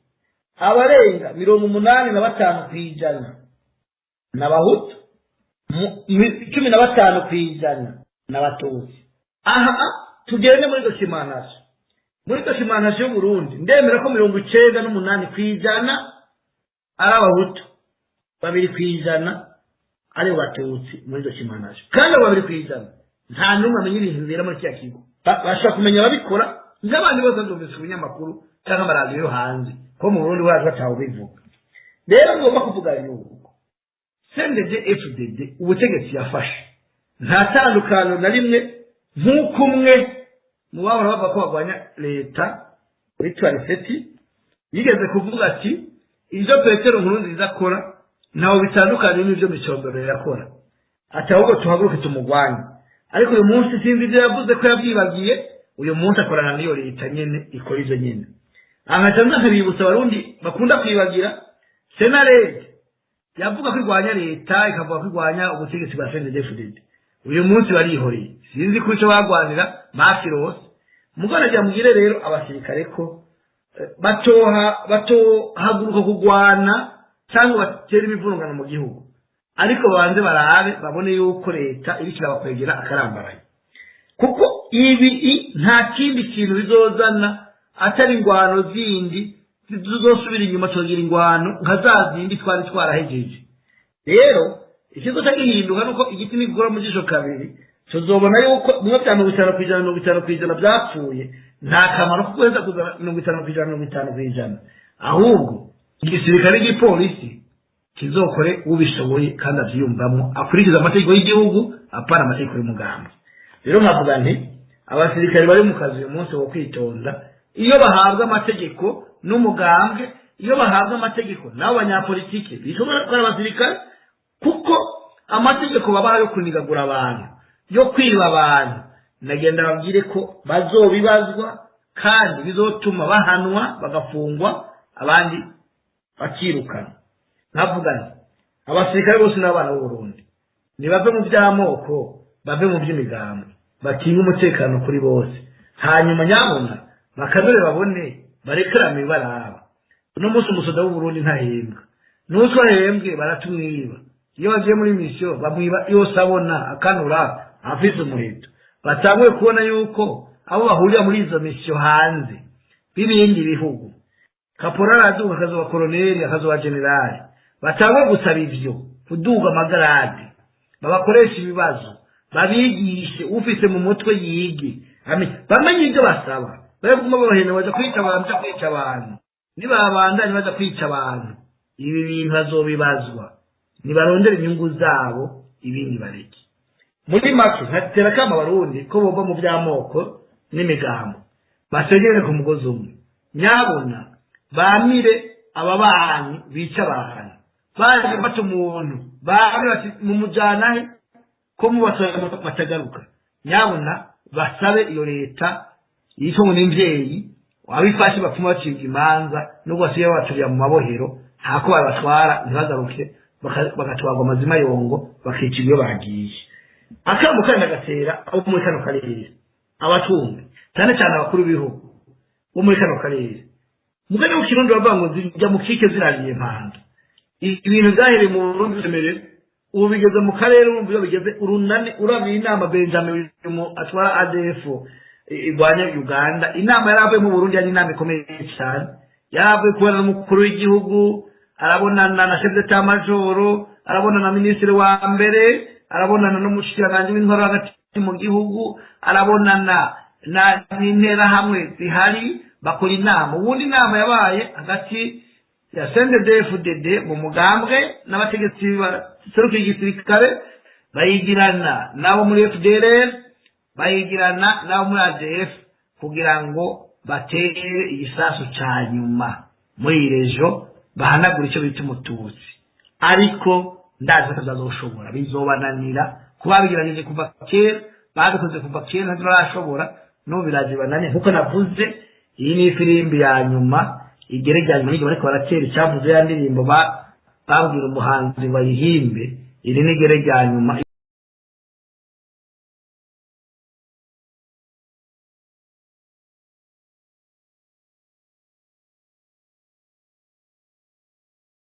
abarenga 85% n'abahutu 15% n'abatutsi. Aha tugende muri documentation y'u Burundi ndemera ko 98% ari abahutu 2% aribo batutsi muri izo kimanaje kandi abo 2% nta n'umwe amenya ibintu bibera muri kiriya kigo bashobora kumenya ababikora nk'abandi bose bazumvise ibinyamakuru cyangwa amaradiyo yo hanze ko mu Burundi wacu batawe bivuga rero ngomba kuvuga yuko CNDD-FDD ubutegetsi yafashe nta tandukano na rimwe nk'uko umwe mu bahora bavuga ko bagwanya leta witwa Riseti yigeze kuvuga ati ibyo Petero Nkurunziza akora ntaho bitandukanye n'ibyo Micombero yakora ati ahubwo tuhaguruke tumugwanye ariko uyu munsi sinzi ibyo yavuze ko yabyibagiye uyu munsi akorana n'iyo leta nyene ikora ivyo nyene ahatanza nkabibutsa abarundi bakunda kwibagira Senarede yavuga ko igwanya leta ikavuga ko igwanya ubutegetsi bwa CNDD-FDD uyu munsi barihoreye sinzi ko ico bagwanira Mafiros mugana jya mugire rero abasirikare ko batohaguruka kugwana cyangwa batera imivurungano mu gihugu ariko banze barabe babone yuko leta irikira bakwegera akarambaraye kuko ibi nta kindi kintu bizozana atari ingwano zindi zizosubira inyuma tugira ingwano nka zazindi twari twarahejeje rero ikizo cyagihinduka nuko igiti nigura mu jisho kabiri tuzobona yuko 50% byapfuye nta kamaro kuko heza kuzana 50% ahubwo igisirikare n'igipolisi kizokore ubishoboye kandi avyumvamo akurikiza amategeko y'igihugu apana amategeko y'umugambi rero nkavuga nti abasirikare bari mu kazi uyu munsi wo kwitonda iyo bahabwa amategeko n'umugambwe iyo bahabwa amategeko n'abo banyapolitike bishobora gukora abasirikare kuko amategeko babaha yo kunigagura abantu yo kwiba abantu nagenda babwire ko bazobibazwa kandi bizotuma bahanwa bagafungwa abandi bakirukana navugana abasirikare bose n'abana b'u Burundi nibave mu by'amoko bave mu by'imigambo bakinga umutekano kuri bose hanyuma nyabona bakadore babone barekerame baraba no munsi umusoda w'u Burundi ntahembwa n'utwo ahembwe baratumwiba iyo bagiye muri mission bamwiba yose abona akanura afite umuheto batangwe kubona yuko abo bahurira muri izo mission hanze bibindi bihugu kaporari aduga akazoba koloneli akazoba generali batangwe gusaba ivyo kuduga amagarade babakoresha ibibazo babigishe ufite mu mutwe yige bamenye ibyo basaba baguma babahena baza kwica abantu nibabandanye baza kwica abantu ibi bintu bazobibazwa nibarondera inyungu zabo ibindi bareke muri make ntatera kama Barundi ko bova mu by'amoko n'imigambo basegere ku mugozi umwe nyabona bamire ababanyi bica abantu baje bata umuntu bamire bati mu mujanahe ko mubasaba batagaruka nyabona basabe iyo leta yitwa n'imvyeyi wabifashe bapfuma bacinga imanza nubwo asiye baturiya mu mabohero hako babatwara ntibagaruke bagatwagwa amazima yongo bakica ibyo bagiye akamuka ndagatera abo muri kano karere abatumwe cyane cyane abakuru b'ibihugu bo muri kano karere mugane ukirundi bavango zijya mu kike zirariye impanda ibintu byahereye mu Burundi semere ubu bigeze mu karere urumva iyo bigeze urunani urabiye inama Benjamin atwara ADF igwanya Uganda inama yaravuye mu Burundi ari inama ikomeye cyane yaravuye kubona n'umukuru w'igihugu arabonana na chef d'état major arabonana na ministre wa mbere arabonana n'umushikiranganje w'intwaro hagati mu gihugu arabonana na n'intera hamwe zihari bakora inama ubundi inama yabaye hagati ya CNDD-FDD mu mugambwe n'abategetsi baserukiye igisirikare bayigirana nabo muri FDLR bayigirana nabo muri ADF kugira ngo batere igisasu ca nyuma muri rejo bahanagura icyo bita umututsi ariko ndazi batazoshobora bizobananira kuba bigiranye kuva kera badukoze kuva kera ntarashobora no birazibanane kuko navuze iyi ni filimbi ya nyuma igerejanye muri bariko baratera icyavuze ya ndirimbo babwira umuhanzi bayihimbe iri ni gerejanye nyuma